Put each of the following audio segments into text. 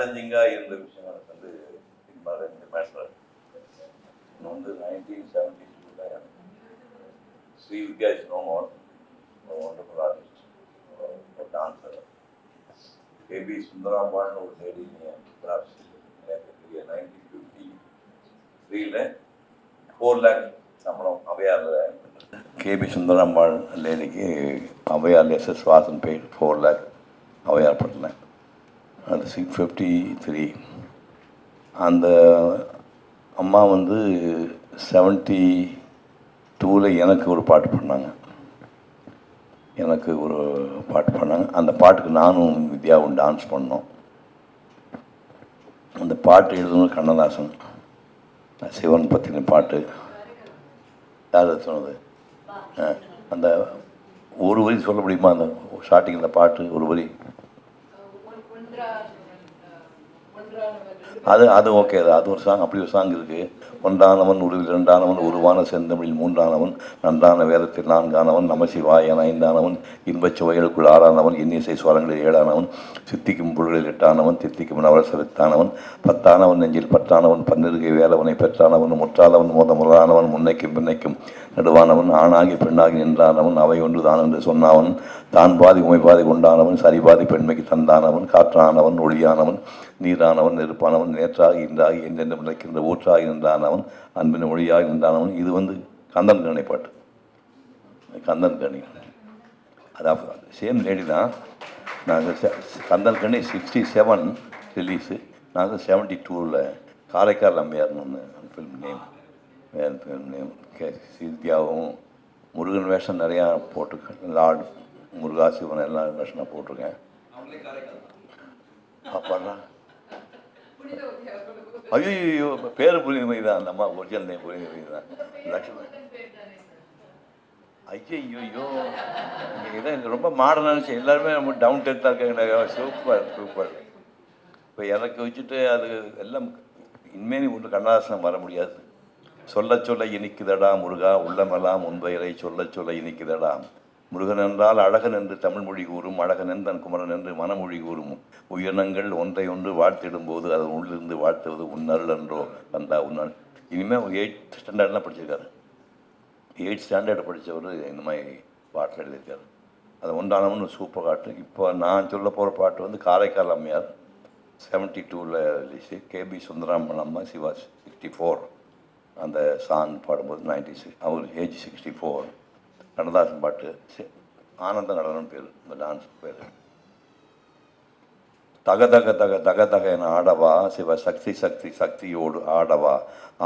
சேலஞ்சிங்காக இருந்த விஷயம் எனக்கு வந்து ரெண்டு மேட்டர். இன்னும் வந்து 1972 Sri Vidya is no more, wonderful artist, ஒரு டான்ஸர். கேபி சுந்தராம்பாள்னு ஒரு லேடி கிளாஸ் 1953 4 lakh சம்பளம் அவையாரில். கேபி சுந்தராம்பாள் லேடிக்கு Avvaiyar SS Vasan paid 4 lakh Avvaiyar பண்ணேன். அது 653. அந்த அம்மா வந்து 72 எனக்கு ஒரு பாட்டு பண்ணாங்க. அந்த பாட்டுக்கு நானும் வித்யாவும் டான்ஸ் பண்ணோம். அந்த பாட்டு எழுதணும் கண்ணதாசன். சிவன் பற்றின பாட்டு யார் சொன்னது? அந்த ஒரு வரி சொல்ல முடியுமா? அந்த ஸ்டார்டிங் அந்த பாட்டு ஒரு வரி. அது ஓகே. அது ஒரு சாங். அப்படி ஒரு சாங் இருக்குது. ஒன்றானவன் உருவில் இரண்டானவன் உருவான செந்தமிழில் மூன்றானவன் நன்றான வேதத்தில் நான்கானவன் நமசிவாயன் ஐந்தானவன் இன்பச் சுவைகளுக்குள் ஆறானவன் இன்னிசை சுவரங்களில் ஏழானவன் சித்திக்கும் பொருள்களில் எட்டானவன் தித்திக்கும் நவரச வித்தானவன் பத்தானவன் நெஞ்சில் பற்றானவன் பன்னிருகை வேலவனை பெற்றானவன் முற்றாதவன் முதலானவன் முன்னைக்கும் பின்னைக்கும் நடுவானவன் ஆணாகி பெண்ணாகி நின்றானவன் அவை ஒன்று தான் என்று சொன்னாவன் தான் பாதி உமை பாதி கொண்டானவன் சரிபாதி பெண்மைக்கு தந்தானவன் காற்றானவன் ஒளியானவன் நீரானவன் நெருப்பானவன் நேற்றாகி இன்றாகி என்றென்று நினைக்கின்ற ஊற்றாகி நின்றானவன் அன்பின் மொழியாக நின்றானவன். இது வந்து கந்தன் கணி பாட்டு. கந்தன் கணி அதாவது சேம் லேடி தான். நாங்கள் கந்தன் கணி 67 ரிலீஸு. நாங்கள் 72 காரைக்கால் அம்மையார்னு ஒன்று ஃபில்ம் நேம். வேறு ஃபில்ம் நேம் வித்யாவும் முருகன் வேஷம் நிறையா போட்டிருக்கேன். லார்டு முருகா சிவன் எல்லாம் வேஷம் நான் போட்டிருக்கேன். அப்பாடா ஐயோ பேர் புரியுது தான். அந்த அம்மா ஒரிஜினல் நேம் புரியுது தான். லக்ஷ்மி. ஐயோ இதான் எனக்கு ரொம்ப மாடர்னாக இருந்துச்சு. எல்லாருமே நம்ம டவுன் டென்த்தாக இருக்காங்க. சூப்பர். இப்போ எனக்கு வச்சுட்டு அது எல்லாம் இனிமேல் ஒன்று கண்ணதாசனம் வர முடியாது. சொல்ல இனிக்குதடா முருகா உள்ளமெல்லாம் உன்பெயரை சொல்ல இனிக்குதடா. முருகன் என்றால் அழகன் என்று தமிழ் மொழி கூறும், அழகன் என்றன் குமரன் என்று மனமொழி கூறும். உயிரினங்கள் ஒன்றை ஒன்று வாழ்த்திடும் போது அதன் உள்ளிருந்து வாழ்த்துவது உன்னருள் என்றோ வந்தா உன்னல். இனிமேல் 8th ஸ்டாண்டர்ட்லாம் படிச்சிருக்காரு. 8th ஸ்டாண்டர்ட் படித்தவர் இந்த மாதிரி பாட்டில் எழுதியிருக்காரு. அது ஒன்றானவன் சூப்பர் பாட்டு. இப்போ நான் சொல்ல போகிற பாட்டு வந்து காரைக்கால் அம்மையார் 72 ரிலீஸு. கேபி சுந்தராமன் அம்மா சிவா 64 அந்த சாங் பாடும்போது 96. அவர் ஏஜ் 64. கண்ணதாசன் பாட்டு. ஆனந்த நடனம் பேர் இந்த டான்ஸ் பேர். தக தக தக தக தக என ஆடவா சிவ சக்தியோடு ஆடவா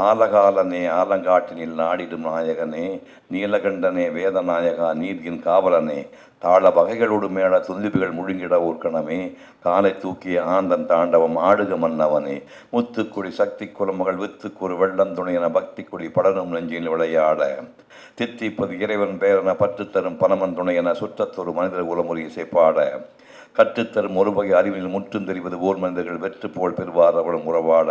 ஆலகாலனே ஆலங்காட்டினில் நாடிடும் நாயகனே நீலகண்டனே வேதநாயகா நீர்கின் காவலனே தாள வகைகளோடு மேல துந்திப்புகள் முழுங்கிட ஊர்க்கணமே காலை தூக்கிய ஆந்தன் தாண்டவம் ஆடுக மன்னவனே முத்துக்குடி சக்தி குலமகள் வித்துக்குறு வெள்ளந்துணை என பக்தி குடி படரும் நெஞ்சில் விளையாட தித்திப்பது இறைவன் பேரென பற்றுத்தரும் பனமன் துணை என சுற்றத்தொரு மனிதர் குலமுறை இசைப்பாட கற்றுத்தரும் ஒரு வகை அறிவில் முற்றும் தெரிவது ஓர் மனிதர்கள் வெற்று போல் பெறுவார் அவளும் உறவாட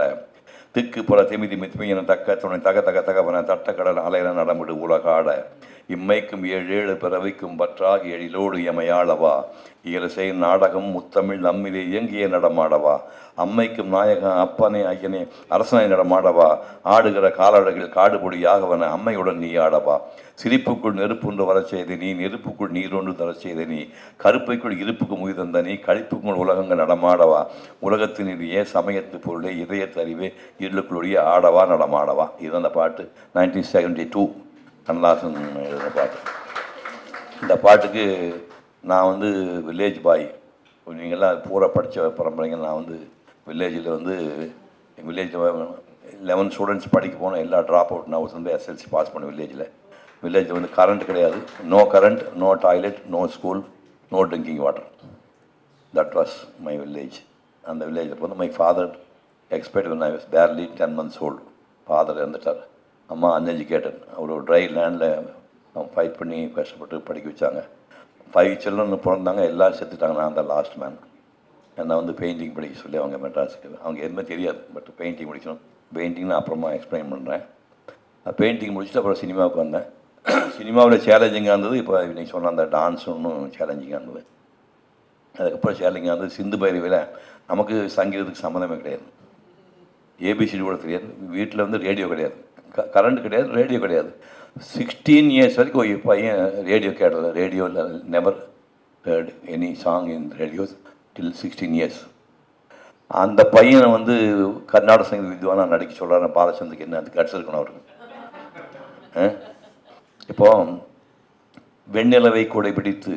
திக்கு பல திமிதி மித்மையென தக்க துணை தக தக தகவன தட்டக்கடல் அலையன நடமிடு உலகாட இம்மைக்கும் 7 பிறவைக்கும் பற்றாகி எழிலோடு எமையாளவா இயலசை நாடகம் முத்தமிழ் நம்மிலே இயங்கிய நடமாடவா அம்மைக்கும் நாயகன் அப்பனே ஐயனே அரசனை நடமாடவா ஆடுகிற காலழகில் காடுபொடியாகவன அம்மையுடன் நீ ஆடவா சிரிப்புக்குள் நெருப்புண்டு வரச் செய்த நீ நெருப்புக்குள் நீரொன்று தரச் செய்த நீ கருப்பைக்குள் இருப்புக்கு முயதந்த நீ கழிப்புக்குள் உலகங்கள் நடமாடவா உலகத்தின் இதையே சமயத்து பொருளே இதயத்து அறிவே இருளுக்குள்ளுடைய ஆடவா நடமாடவா. இது அந்த பாட்டு 1972 கண்ணதாசன் எழுதின பாட்டு. இந்த பாட்டுக்கு நான் வந்து வில்லேஜ் பாய். நீங்கள்லாம் பூரா படித்த பரம்பரைங்க. நான் வந்து வில்லேஜில் வந்து வில்லேஜில் 11 ஸ்டூடெண்ட்ஸ் படிக்க போனேன். எல்லா ட்ராப் அவுட். நான் வந்து SLC பாஸ் பண்ணேன் வில்லேஜில் வந்து கரண்ட் கிடையாது. No current, no toilet, no school, no drinking water. That was my village. அந்த வில்லேஜில் வந்து my father expired when I was barely 10 months old. Father இறந்துட்டார். அம்மா அன்எஜுகேட்டட். அவர் ஒரு ட்ரை லேண்டில் அவங்க ஃபைட் பண்ணி கஷ்டப்பட்டு படிக்க வச்சாங்க. 5 சில்ட்ரன் பிறந்தாங்க. எல்லாம் செத்துட்டாங்க. நான் தான் லாஸ்ட் மேன். என்னை வந்து பெயிண்டிங் படிக்க சொல்லி அவங்க மெட்ராஸுக்கு. அவங்க எதுவுமே தெரியாது. பட் பெயிண்டிங் முடிக்கணும். பெயிண்டிங்னு அப்புறமா எக்ஸ்பிளைன் பண்ணுறேன். பெயிண்டிங் முடிச்சுட்டு அப்புறம் சினிமாவுக்கு வந்தேன். சினிமாவில் சேலஞ்சிங்காக இருந்தது. இப்போ இன்றைக்கி சொன்ன அந்த டான்ஸ் ஒன்றும் சேலஞ்சிங்காக இருந்தது. அதுக்கப்புறம் சேலஞ்சிங்காக இருந்தது சிந்து பைரவியில் நமக்கு சங்கீதத்துக்கு சம்மந்தமே கிடையாது. ஏபிசிடி கூட தெரியாது. வீட்டில் வந்து ரேடியோ கிடையாது, கரண்ட் கிடையாது, ரேடியோ கிடையாது. 16 இயர்ஸ் வரைக்கும் ஒரு பையன் ரேடியோ கேட்டதில்ல. ரேடியோவில் never heard any song in radios till 16 years. அந்த பையனை வந்து கர்நாடக சங்கீத வித்வானா நடிக்க சொல்கிறார். பாலச்சந்திரக்கு என்ன அது கட்ஸ் இருக்கணும் அவருக்கு. இப்போ வெண்ணிலவை கூடை பிடித்து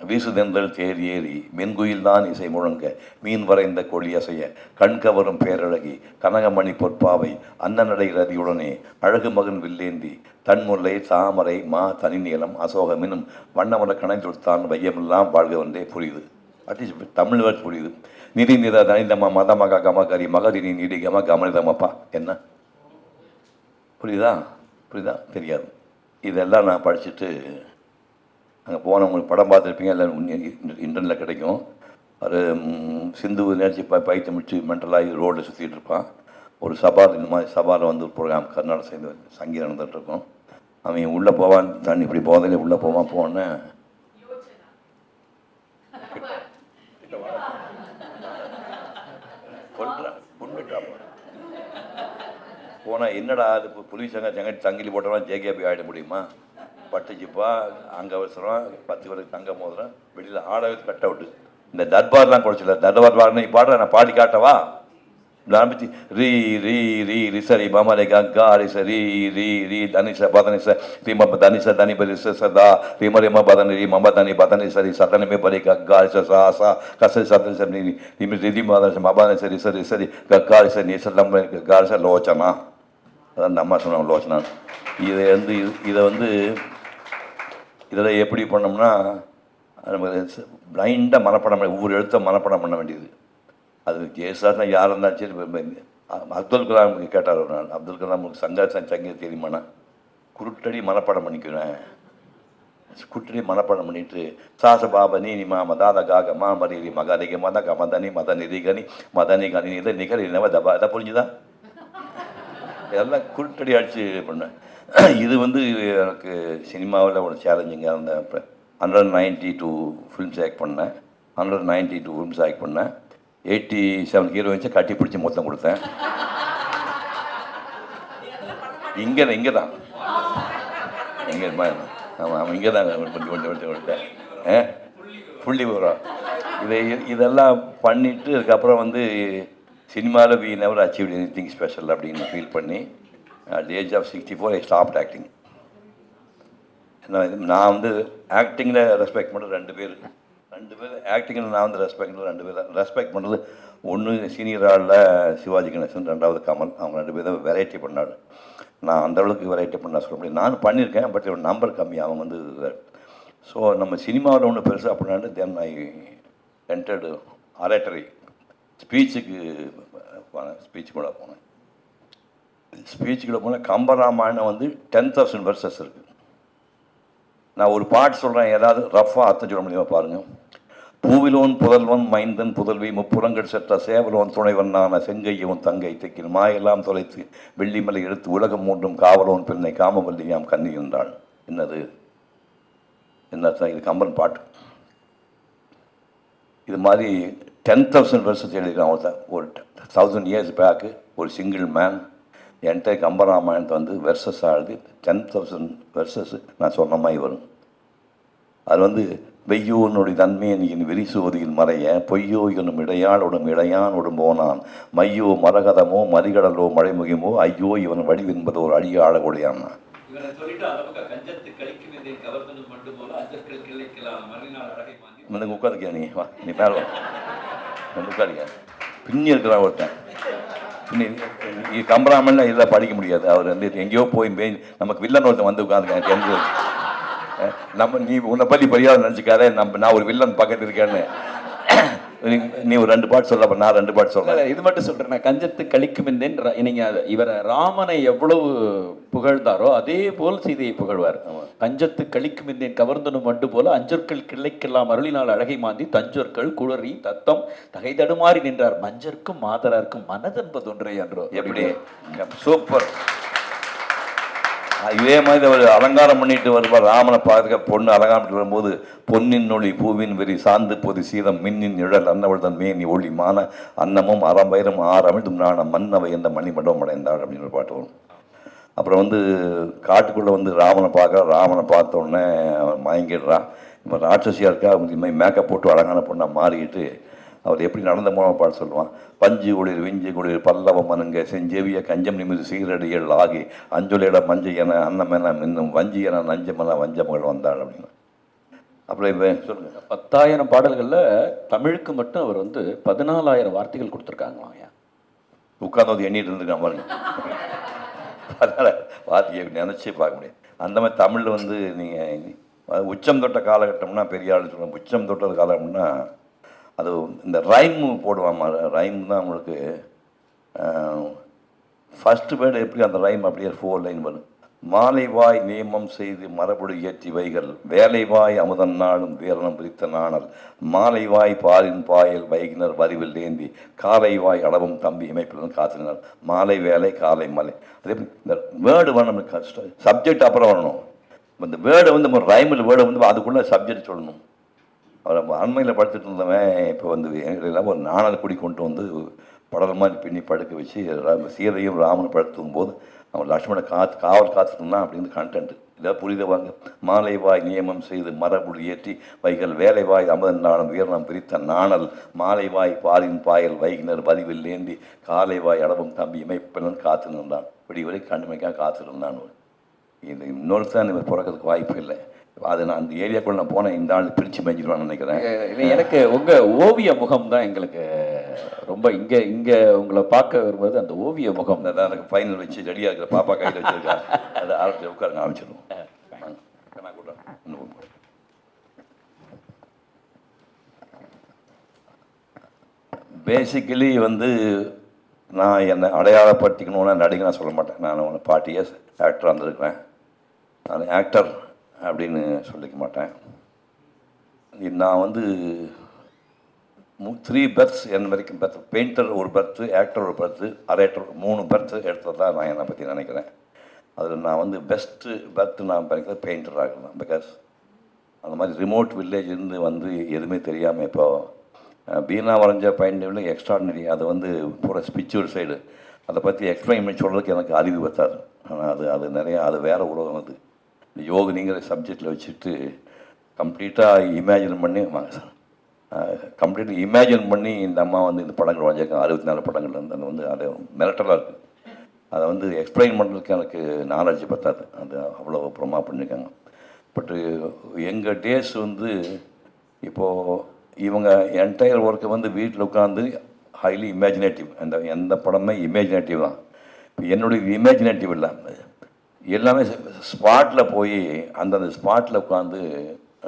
வீசுதென்றல் தேர் ஏறி மென்குயில் தான் இசை முழங்க மீன் வரைந்த கொழி அசைய கண்கவரும் பேரழகி கனகமணி பொற்பாவை அன்னநடை ரதியுடனே அழகு மகன் வில்லேந்தி தன்முல்லை தாமரை மா தனிநீளம் அசோகமினும் வண்ணமட கணைந்துத்தான் வையமெல்லாம் வாழ்க வந்தே புரியுது. அட்லீஸ்ட் தமிழ் வேர்ட் புரியுது. நிதி நித தனிதமா மதமக கமகரி மகதினி நிதி கம கமனிதமப்பா என்ன புரியுதா? புரியுதா? தெரியாது. இதெல்லாம் நான் படிச்சுட்டு அங்கே போனவங்களுக்கு படம் பார்த்துருப்பீங்க, எல்லாம் இன்டர்நெட்டில் கிடைக்கும். ஒரு சிந்து நேர்ச்சி பைத்தியம் முடிச்சு மென்டலாகி ரோடில் சுற்றிட்டு இருப்பான். ஒரு சபால் இந்த மாதிரி சபாவில் வந்து ஒரு ப்ரோக்ராம் கர்நாடக சங்கீதம் நடந்துகிட்ருக்கோம். அவன் உள்ளே போவான், தண்ணி இப்படி போதையில உள்ளே போவான். போனேன் போனால் என்னடா அது புலிஸ் சங்கிலி போட்டவன் ஜேகேபி ஆகிட முடியுமா? பட்டுச்சிப்பா அங்கே அவசரம் 10 பேருக்கு தங்க மோதிரம் வெளியில் ஆடவே கட் அவுட்டு. இந்த தர்பார்லாம் குறைச்சில்ல. தர்பார் பாடுனா பாடுற நான் பாடி காட்டவா? ஆரம்பிச்சு ரீ ரீ ரீ ரிசரி மமரை கங்கா ரிச ரீ ரீ ரீ தனிச பதனிச ரீ ம தனிச தனி பரி சதா ரீம ரிம பதனி ரீ மம தனி பதனி சரி சதனமே பரி கங்கா ரிச சா சா கசரி சதனி சரி ரிமி ரிதி மதனிச மபானி சரி சரி சரி கங்கா ரிச நீசலம் கங்கா ரிச லோச்சனா. அதான் அந்த அம்மா சொன்னாங்க லோச்சனா. இதை வந்து இதில் எப்படி பண்ணோம்னா நமக்கு பிளைண்டாக மனப்படம் பண்ண ஒவ்வொரு எழுத்தை மனப்படம் பண்ண வேண்டியது. அது ஜெயசாஸ்னா யார் இருந்தாலும் சரி. அப்துல் கலாம் கேட்டார் ஒரு நாள், அப்துல் கலாமுக்கு சங்கீதம் தெரியுமாண்ணா? குருட்டடி மனப்படம் பண்ணிக்குவேன். குருட்டடி மனப்படம் பண்ணிட்டு சாச பாபா நீ நிமா மதாத காக மா மரி மகரிக மத கமதனி மத நிதிகனி மதனி கனி இதை நிகரி நவ தபா இதை புரிஞ்சுதான் இதெல்லாம் குருட்டடி அடித்து பண்ணேன். இது வந்து எனக்கு சினிமாவில் ஒரு சேலஞ்சிங்காக இருந்த 192 ஃபிலிம்ஸ் ஆக்ட் பண்ணேன். 192 ஃபிலிம்ஸ் ஆக்ட் பண்ணேன். 87 ஹீரோயின்ஸை கட்டி பிடிச்சி மொத்தம் கொடுத்தேன். இங்கே தான் இங்கே ஆமாம் இங்கே தான் கொடுத்தேன். புள்ளி வரும். இதெல்லாம் பண்ணிவிட்டு அதுக்கப்புறம் வந்து சினிமாவில் we never achieve anything special அப்படின்னு ஃபீல் பண்ணி at the age of 64 I stopped acting. நான் வந்து ஆக்டிங்கில் ரெஸ்பெக்ட் பண்ணுறது ரெண்டு பேர் ஆக்டிங்கில் நான் வந்து ரெஸ்பெக்ட் பண்ணுறது ஒன்று சீனியர் ஆளில் சிவாஜி கணேசன், ரெண்டாவது கமல். அவங்க 2 பேர் தான் வெரைட்டி பண்ணாடு. நான் அந்தளவுக்கு வெரைட்டி பண்ண சொல்ல முடியும். நான் பண்ணியிருக்கேன், பட் நம்பர் கம்மி. அவங்க வந்து ஸோ நம்ம சினிமாவில் ஒன்று பெருசாக பண்ணாண்டு தென் ஐ என்டர்டு அரேட்டரி ஸ்பீச்சுக்கு கூட போனேன். ஸ்பீச்சுக்குள்ளே போனால் கம்பராமாயணம் வந்து 10,000 வெர்சஸ் இருக்குது. நான் ஒரு பாட்டு சொல்கிறேன், ஏதாவது ரஃபாக அர்த்தம் சொல்ல முடியுமா பாருங்கள். பூவிலோன் புதல்வன் மைந்தன் புதல்வி முப்புறங்கள் செற்ற சேவலோன் துணைவனான செங்கையவன் தங்கை தெக்கில் மாயெல்லாம் தொலைத்து வெள்ளிமலை எடுத்து உலகம் மூன்றும் காவலோன் பெண்ணை காமவல்லியாம் கண்ணி என்றாள். என்னது என்ன அர்த்தம்? இது கம்பன் பாட்டு. இது மாதிரி 10,000 வெர்சஸ் எழுதியிருக்கான் ஒரு 1000 years பேக்கு. ஒரு சிங்கிள் மேன் என்கிட்ட கம்பராமாயணத்தை வந்து வெர்சஸ் ஆகுது. 10,000 வெர்சஸ் நான் சொன்ன மாதிரி வரும். அது வந்து வெய்யோனுடைய தன்மையனியின் விரிசோதியில் மறைய பொய்யோ எனும் இடையாளோடும் இடையானோடும் போனான் மையோ மரகதமோ மறிகடலோ மழைமுகிமோ ஐயோ இவன் வடிவென்பது ஒரு அழிய ஆழகொடையான். உட்காந்துக்கியா நீ? வா நீ பேர் உட்காருங்க. பின்னி இருக்கிறான் ஒருத்தன். கம்பராமன் இதெல்லாம் படிக்க முடியாது. அவர் வந்து எங்கேயோ போய் நமக்கு வில்லன் ஒருத்தன் வந்து உட்காந்துருக்கேன். எந்த நீ உன்னை பற்றி பெரியாவது நினச்சிக்காத, நான் ஒரு வில்லன் பக்கத்து இருக்கேன்னு. நீ ஒரு 2 பாட்டு சொல்ல, நான் 2 பாட்டு சொல்கிறேன். இது மட்டும் சொல்கிறேன். நான் கஞ்சத்து கழிக்கும் நீங்கள் இவரை ராமனை எவ்வளவு புகழ்ந்தாரோ அதே போல் சீதையை புகழ்வார். கஞ்சத்து கழிக்கும் இந்தேன் கவர்ந்தனும் மண்டு போல அஞ்சொற்கள் கிளைக்கெல்லாம் அருளினால் அழகை மாந்தி தஞ்சொற்கள் குளறி தத்தம் தகை தடுமாறி நின்றார் மஞ்சர்க்கும் மாதரார்க்கும் மனதென்பது ஒன்றே என்றோ. எப்படி சூப்பர். இதே மாதிரி அவர் அலங்காரம் பண்ணிட்டு வருவார். ராமனை பார்க்க பொண்ணு அலங்காரம் பண்ணிட்டு வரும்போது, பொன்னின் ஒளி பூவின் வெறி சார்ந்து பொது சீதம் மின்னின் நிழல் அன்னவள்தன் மேனி ஒளி மான அன்னமும் அறம்பயிரும் ஆரமிழ்தும் நாணம் மன்னவை என்ற மணிமண்டபம் அடைந்தாள் அப்படின்னு ஒரு பாட்டு வரும். அப்புறம் வந்து காட்டுக்குள்ளே வந்து ராமனை பார்க்குறான். ராமனை பார்த்த உடனே அவன் மயங்கிடுறான். இப்போ ராட்சசியாக இருக்கா, இது மாதிரி மேக்கப் போட்டு அழகான பொண்ணாக மாறிக்கிட்டு அவர் எப்படி நடந்த மூலமாக பாட்டு சொல்லுவான். பஞ்சு குளிர் விஞ்சு குளிர் பல்லவ மனுங்க செஞ்செவிய கஞ்சம் நிமிது சீரடிகள் ஆகி அஞ்சுலிட மஞ்சு என அன்னமென இன்னும் வஞ்சி என நஞ்சமென வஞ்சமகள் வந்தாள் அப்படின்னு. அப்புறம் இப்போ சொல்லுங்க. 10,000 பாடல்களில் தமிழுக்கு மட்டும் அவர் வந்து 14,000 வார்த்தைகள் கொடுத்துருக்காங்க. உட்காந்து வந்து எண்ணிட்டு இருந்துருக்கான் பாருங்க. அதனால் வார்த்தையை நினச்சி பார்க்க முடியாது. அந்த மாதிரி தமிழில் வந்து நீங்கள் உச்சம் தொட்ட காலகட்டம்னா பெரிய ஆள் சொல்லுவாங்க. உச்சம் தொட்டது காலகட்டம்னா அது இந்த ரைம் போடுவாமா. ரைம் தான் உங்களுக்கு ஃபஸ்ட்டு வேர்டு எப்படி அந்த ரைம் அப்படியே 4 லைன் வரும். மாலைவாய் நியமம் செய்து மரபுடு ஏற்றி வைகள் வேலைவாய் அமுதன் நாளும் வீரணம் பிரித்த நாணல் மாலைவாய் பாலின் பாயல் வைகினர் வரிவில் ஏந்தி காலைவாய் அளவும் தம்பி இமைப்பில் காத்தினார். மாலை வேலை காலை மலை. அதே இந்த வேர்டு வேணும், சப்ஜெக்ட் அப்புறம் வரணும். இந்த வேர்டை வந்து நம்ம ரைமில் வேர்டை வந்து அதுக்குள்ளே சப்ஜெக்ட் சொல்லணும். அவர் அண்மையில் படுத்துட்டு இருந்தவன் இப்போ வந்து எல்லாம் ஒரு நாணல் குடி கொண்டு வந்து படல் மாதிரி பின்னி படுக்க வச்சு சீதையும் ராமனும் படுத்தும் போது அவன் லட்சுமணை காவல் காத்துருந்தான் அப்படின்னு கண்டென்ட். இதாக புரிதவாங்க. மாலைவாய் நியமம் செய்து மரபுடி ஏற்றி வைகள் வேலைவாய் அமதன் நாணம் வீரணம் பிரித்த நாணல் மாலைவாய் பாலின் பாயல் வைகினர் வரிவில் ஏந்தி காலைவாய் அளவும் தம்பி இமைப்பெண்ணன் காத்து நின்றான். இப்படி வரை கண்டுமைக்காக காத்திருந்தான். இது இன்னொருத்தான் இவர் பிறக்கிறதுக்கு வாய்ப்பு இல்லை. அது நான் அந்த ஏரியாக்குள்ள நான் போனேன். இந்த ஆள் பிரித்து மேய்ச்சிடுவான்னு நினைக்கிறேன். எனக்கு உங்கள் ஓவிய முகம் தான் எங்களுக்கு ரொம்ப இங்கே உங்களை பார்க்க வரும்போது அந்த ஓவிய முகம் தான் எனக்கு ஃபைனல் வச்சு ரெடியாக இருக்கிற பாப்பா கையில் வச்சுருக்கா. அதை ஆரம்பிச்சு உட்காருங்க ஆரம்பிச்சிடுவோம். பேசிக்கலி வந்து நான் என்னை அடையாளப்படுத்திக்கணும்னு நடிகை நான் சொல்ல மாட்டேன். நான் 40 இயர்ஸ் ஆக்டராக இருந்திருக்கிறேன். நான் ஆக்டர் அப்படின்னு சொல்லிக்க மாட்டேன். நான் வந்து 3 பெர்த்ஸ் என் வரைக்கும் பெர்த். பெயிண்டர் ஒரு பெர்த்து, ஆக்டர் ஒரு பெர்த்து, அரேட்டர் 3 பெர்த்து எடுத்ததான் நான் என்னை பற்றி நினைக்கிறேன். அதில் நான் வந்து பெஸ்ட்டு பெர்த்து நான் நினைக்கிறது பெயிண்டராக இருக்கிறேன். பிகாஸ் அந்த மாதிரி ரிமோட் வில்லேஜ் இருந்து வந்து எதுவுமே தெரியாமல் இப்போ பீனா வரைஞ்ச பெயிண்டில் எக்ஸ்ட்ராடினரி. அது வந்து பூரா ஸ்பிரிச்சுவல் சைடு. அதை பற்றி எக்ஸ்பிளைன் பண்ணி சொல்கிறதுக்கு எனக்கு அறிவு பத்தாது. ஆனால் அது நிறையா அது வேறு உலகம். அது யோகினிங்கிற சப்ஜெக்டில் வச்சுட்டு கம்ப்ளீட்டாக இமேஜின் பண்ணி கம்ப்ளீட்டாக இமேஜின் பண்ணி இந்த அம்மா வந்து இந்த படங்கள் வரைஞ்சிருக்காங்க. 64 படங்கள் வந்து அது வந்து அது மிரட்டலாக இருக்குது. அதை வந்து எக்ஸ்பிளைன் பண்ணுறதுக்கு எனக்கு நாலேஜ் பத்தாது. அது அவ்வளோ அப்புறமா பண்ணியிருக்காங்க. பட்டு எங்கள் டேஸ் வந்து இப்போது இவங்க என்டையர் ஒர்க்கை வந்து வீட்டில் உட்காந்து ஹைலி இமேஜினேட்டிவ். எந்த படமே இமேஜினேட்டிவ் தான். இப்போ என்னுடைய இமேஜினேட்டிவ் இல்லை, எல்லாமே ஸ்பாட்டில் போய் அந்தந்த ஸ்பாட்டில் உட்காந்து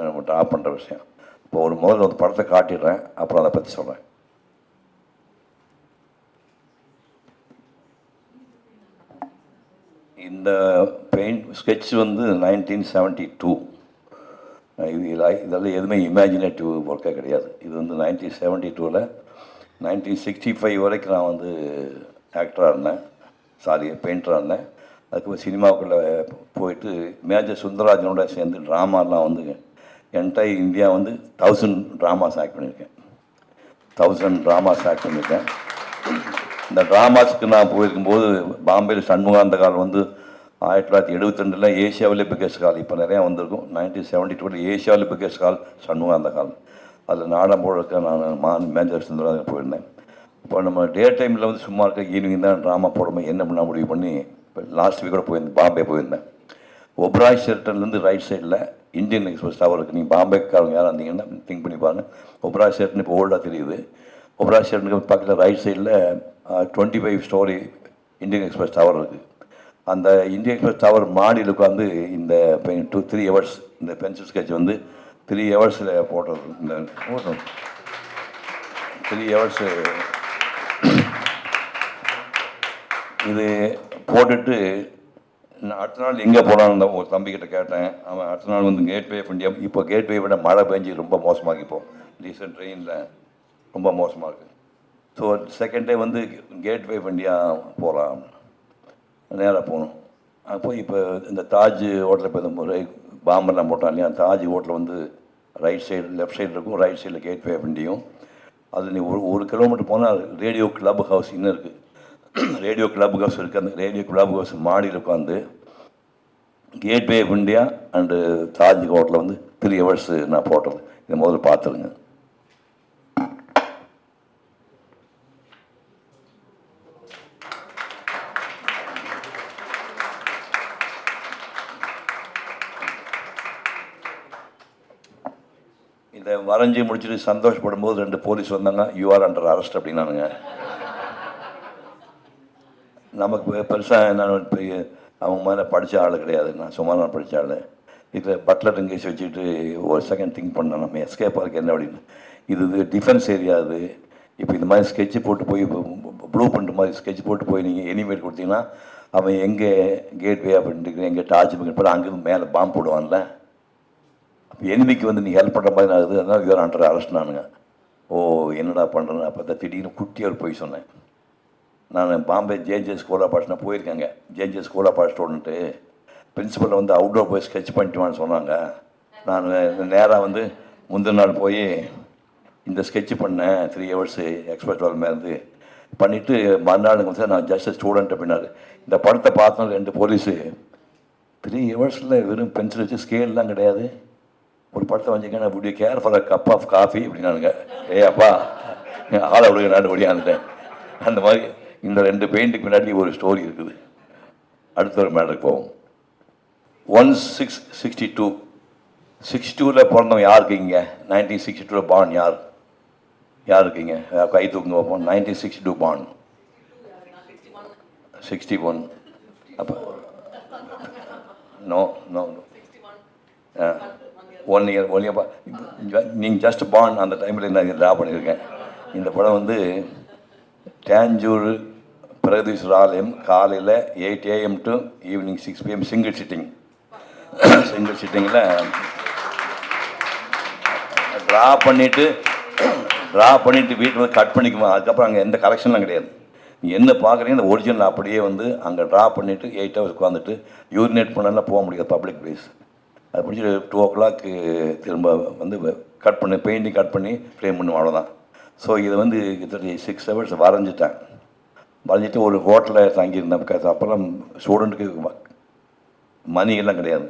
நம்ம ட்ரா பண்ணுற விஷயம். இப்போ முதல்ல ஒரு படத்தை காட்டிடுறேன், அப்புறம் அதை பற்றி சொல்கிறேன். இந்த பெயிண்ட் ஸ்கெட்ச் வந்து 1972. இதெல்லாம் எதுவுமே இமேஜினேட்டிவ் ஒர்க்கே கிடையாது. இது வந்து 1972. 1965 வரைக்கும் நான் வந்து ஆக்டராக இருந்தேன், பெயிண்டராக இருந்தேன். அதுக்கப்புறம் சினிமாவுக்குள்ளே போயிட்டு மேஜர் சுந்தரராஜனோட சேர்ந்து ட்ராமாலாம் வந்து என்டையர் இந்தியா வந்து 1000 ட்ராமாஸ் ஆக்ட் பண்ணியிருக்கேன். 1000 ட்ராமாஸ் ஆக்ட் பண்ணியிருக்கேன். இந்த ட்ராமாஸுக்கு நான் போயிருக்கும்போது பாம்பேயில் சண்முகாந்த கால் வந்து 1972 ஏஷியாவிலே பிக்கஸ்ட் கால். இப்போ நிறையா வந்திருக்கும். 1972 ஏஷியாவிலே பிக்கஸ்ட் கால் சண்முகாந்த கால். அதில் நாடம் போடுறதுக்கு நான் மேஜர் சுந்தரராஜன் போயிருந்தேன். இப்போ நம்ம டே டைமில் வந்து சும்மா இருக்க ஈவினிங் தான் ட்ராமா போடும்போது என்ன பண்ண முடிவு பண்ணி இப்போ லாஸ்ட் வீக்கோட போயிருந்தேன், பாம்பே போயிருந்தேன். ஒப்ராய் ஷெர்டன்லேருந்து ரைட் சைடில் இந்தியன் எக்ஸ்பிரஸ் டவர் இருக்குது. நீங்கள் பாம்பேக்காரங்க யாரும் இருந்தீங்கன்னா திங்க் பண்ணி பாருங்கள். ஒப்ராய் ஷெர்டன் இப்போ ஓல்டாக தெரியுது. ஒப்ராய் ஷெர்டனுக்கு பக்கத்தில் ரைட் சைடில் 25 ஸ்டோரி இந்தியன் எக்ஸ்பிரஸ் டவர் இருக்குது. அந்த இந்தியன் எக்ஸ்பிரஸ் டவர் மாடியில் உட்காந்து இந்த 3 ஹவர்ஸ் இந்த பென்சில் ஸ்கெட்ச் வந்து 3 ஹவர்ஸில் போடுறது. இந்த 3 ஹவர்ஸு இது போட்டுட்டு நான் அடுத்த நாள் எங்கே போனான்னு ஒரு தம்பிக்கிட்ட கேட்டேன். அவன் அடுத்த நாள் வந்து கேட்வே ஆஃப் இந்தியா. இப்போ கேட்வே விட மழை பெஞ்சு ரொம்ப மோசமாக இப்போ ரீசன்ட் ட்ரெயினில் ரொம்ப மோசமாக இருக்குது. ஸோ செகண்ட் டே வந்து கேட்வே ஆஃப் இந்தியா போகலாம், நேராக போகணும். அப்போ இப்போ இந்த தாஜ் ஹோட்டலில் இப்போ இந்த பாம்பெல்லாம் போட்டான் இல்லையா, தாஜ் ஹோட்டலில் வந்து ரைட் சைடு லெஃப்ட் சைடு இருக்கும், ரைட் சைடில் கேட்வே ஆஃப் இண்டியும். அது நீ ஒரு கிலோமீட்டர் போனால் ரேடியோ கிளப் ஹவுஸ் இன்னும் இருக்குது. ரேடியோ கிளப் ஹவுஸ் இருக்குது. அந்த ரேடியோ கிளப் ஹவுஸ் மாடியில் உட்காந்து gateway of India and Taj ஹோட்டலில் வந்து 3 hours நான் போட்டது. இதை முதல்ல பார்த்துருங்க. இதை வரைஞ்சி முடிச்சுட்டு சந்தோஷப்படும் போது 2 போலீஸ் வந்தாங்க. யூ ஆர் அண்டர் அரெஸ்ட் அப்படின்னானுங்க. நமக்கு பெருசாக என்ன அவங்க மேலே படித்த ஆள் கிடையாது, நான் சும்மா நான் படித்த ஆள். இதில் பட்லர் இங்கேஸ் வச்சுட்டு ஒரு செகண்ட் திங்க் பண்ணேன், நம்ம எஸ்கேப் ஆகிறதுக்கு என்ன அப்படின்னு. இது டிஃபென்ஸ் ஏரியா. அது இப்போ இந்த மாதிரி ஸ்கெட்சு போட்டு போய் ப்ளூ பிரிண்ட் மாதிரி ஸ்கெட்ச் போட்டு போய் நீங்கள் எனிமேட் கொடுத்தீங்கன்னா அவன் எங்கே கேட்வே அப்படின்ட்டு எங்கே தாஜ்மஹல் போய் அங்கேருந்து மேலே பாம்பு போடுவான்ல. அப்போ எனிமிக்கு வந்து நீ ஹெல்ப் பண்ணுற மாதிரி ஆகுது. அதனால் யூஆர் அண்டர் அரெஸ்ட் நானுங்க. ஓ என்னடா பண்ணுறேன்னு அப்போ தான் திடீர்னு குட்டியாக போய் சொன்னேன். நான் பாம்பே ஜேஜே ஸ்கூல் ஆஃப் ஆர்ட்ஸ்னால் போயிருக்கேங்க. JJ school of arts student பிரின்சிபலில் வந்து அவுட்டோர் போய் ஸ்கெட்ச் பண்ணிட்டுவான்னு சொன்னாங்க. நான் நேராக வந்து முந்தின நாள் போய் இந்த ஸ்கெட்ச் பண்ணேன் 3 hours எக்ஸ்பர்ட் மேலேருந்து பண்ணிவிட்டு மறுநாள் வந்து நான் ஜஸ்ட் ஸ்டூடெண்ட் அப்படின்னாரு. இந்த படத்தை பார்த்தோம் 2 போலீஸு 3 hours வெறும் பென்சில் வச்சு ஸ்கேல்லாம் கிடையாது. ஒரு படத்தை வச்சுக்க நான் இப்படி care for a cup of coffee அப்படின்னானுங்க. ஏ அப்பா ஆளை விடுங்க, நான் ஒடியாந்துட்டேன். அந்த மாதிரி இந்த 2 பெயிண்ட்டுக்கு முன்னாடி ஒரு ஸ்டோரி இருக்குது. அடுத்த ஒரு மேட்டருக்கு போவோம். 1662 62ல் பிறந்தவங்க யார் இருக்கீங்க? 1962 பார்ன் யார் இருக்கீங்க? கை தூக்குங்க பார்ப்போம். 1962 பார்ன் 61. அப்போ நோ 1 year நீங்கள் ஜஸ்ட் பார்ன் அந்த டைமில் நான் ட்ரா பண்ணியிருக்கேன். இந்த படம் வந்து தேஞ்சூர் பிரகதீஸ்வரர் ஆலயம் காலையில் 8 AM to evening 6 PM single சிட்டிங்கில் ட்ரா பண்ணிவிட்டு வீட்டில் வந்து கட் பண்ணிக்குமா. அதுக்கப்புறம் அங்கே எந்த கரெக்ஷன்லாம் கிடையாது. நீ என்ன பார்க்குறீங்க அந்த ஒரிஜினல் அப்படியே வந்து அங்கே ட்ரா பண்ணிவிட்டு 8 hours உட்காந்துட்டு யூரினேட் பண்ணலாம் போக முடியாது பப்ளிக் பிளேஸ். அது பிடிச்சி 2 o'clock திரும்ப வந்து கட் பண்ணி பெயிண்டிங் கட் பண்ணி ஃப்ரேம் பண்ணுவோம், அவ்வளோதான். ஸோ இதை வந்து 6 hours வரைஞ்சிட்டு ஒரு ஹோட்டலில் தங்கியிருந்தேன். பிகாஸ் அப்போல்லாம் ஸ்டூடெண்ட்டுக்கு மணி எல்லாம் கிடையாது.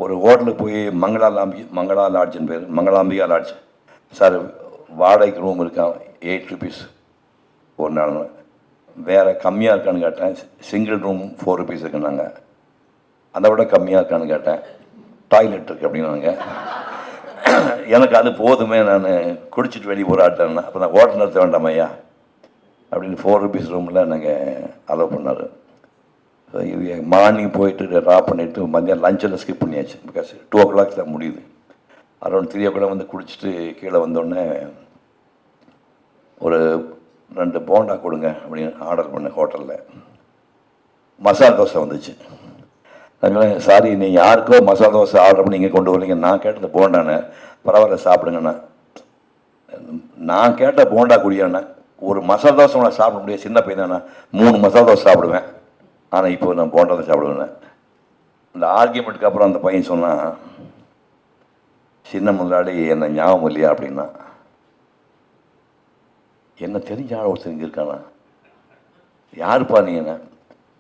ஒரு ஹோட்டலுக்கு போய் மங்களா லாட்ஜின்னு பேர், மங்களாம்பிகா லாட்ஜ். சார் வாடகைக்கு ரூம் இருக்கான், 8 rupees ஒரு நாள். வேறு கம்மியாக இருக்கான்னு கேட்டேன். Single room 4 rupees இருக்குன்னாங்க. அதை விட கம்மியாக இருக்கான்னு கேட்டேன். டாய்லெட் இருக்குது அப்படின்னாங்க. எனக்கு அது போதுமே, நான் குடிச்சிட்டு வெளியே போராட்டேன்னா அப்போ நான் ஹோட்டல் நடத்த வேண்டாம் ஐயா அப்படின்னு 4 rupees ரூமில் நாங்கள் அலோவ் பண்ணார். ஸோ இது மார்னிங் போயிட்டு ட்ரா பண்ணிவிட்டு மதியம் லஞ்செல்லாம் ஸ்கிப் பண்ணியாச்சு. பிகாஸ் 2 o'clock தான் முடியுது. அரௌண்ட் 3 o'clock வந்து குடிச்சிட்டு கீழே வந்தோடனே ஒரு 2 போண்டா கொடுங்க அப்படின்னு ஆர்டர் பண்ணேன் ஹோட்டலில். மசாலா தோசை வந்துச்சு. அதனால சாரி நீங்கள் யாருக்கோ மசாலா தோசை ஆர்டர் பண்ணி நீங்கள் கொண்டு வரீங்க, நான் கேட்டது போண்டானே, பரவாயில்ல சாப்பிடுங்கண்ணா. நான் கேட்ட போண்டா குடியாண்ணா. ஒரு மசாலா தோசை நான் சாப்பிட முடியாது, சின்ன பையன் தானே. 3 மசாலா தோசை சாப்பிடுவேன். ஆனால் இப்போ நான் போண்டா தான் சாப்பிடுவேன். இந்த ஆர்கியூமெண்ட்டுக்கு அப்புறம் அந்த பையன் சொன்னான், சின்ன முதலாளி என்ன ஞாபகம் இல்லையா அப்படின்னா. என்ன தெரிஞ்ச ஆள் ஒருத்தர் இங்கே இருக்கானா? யாருப்பா நீ? என்ன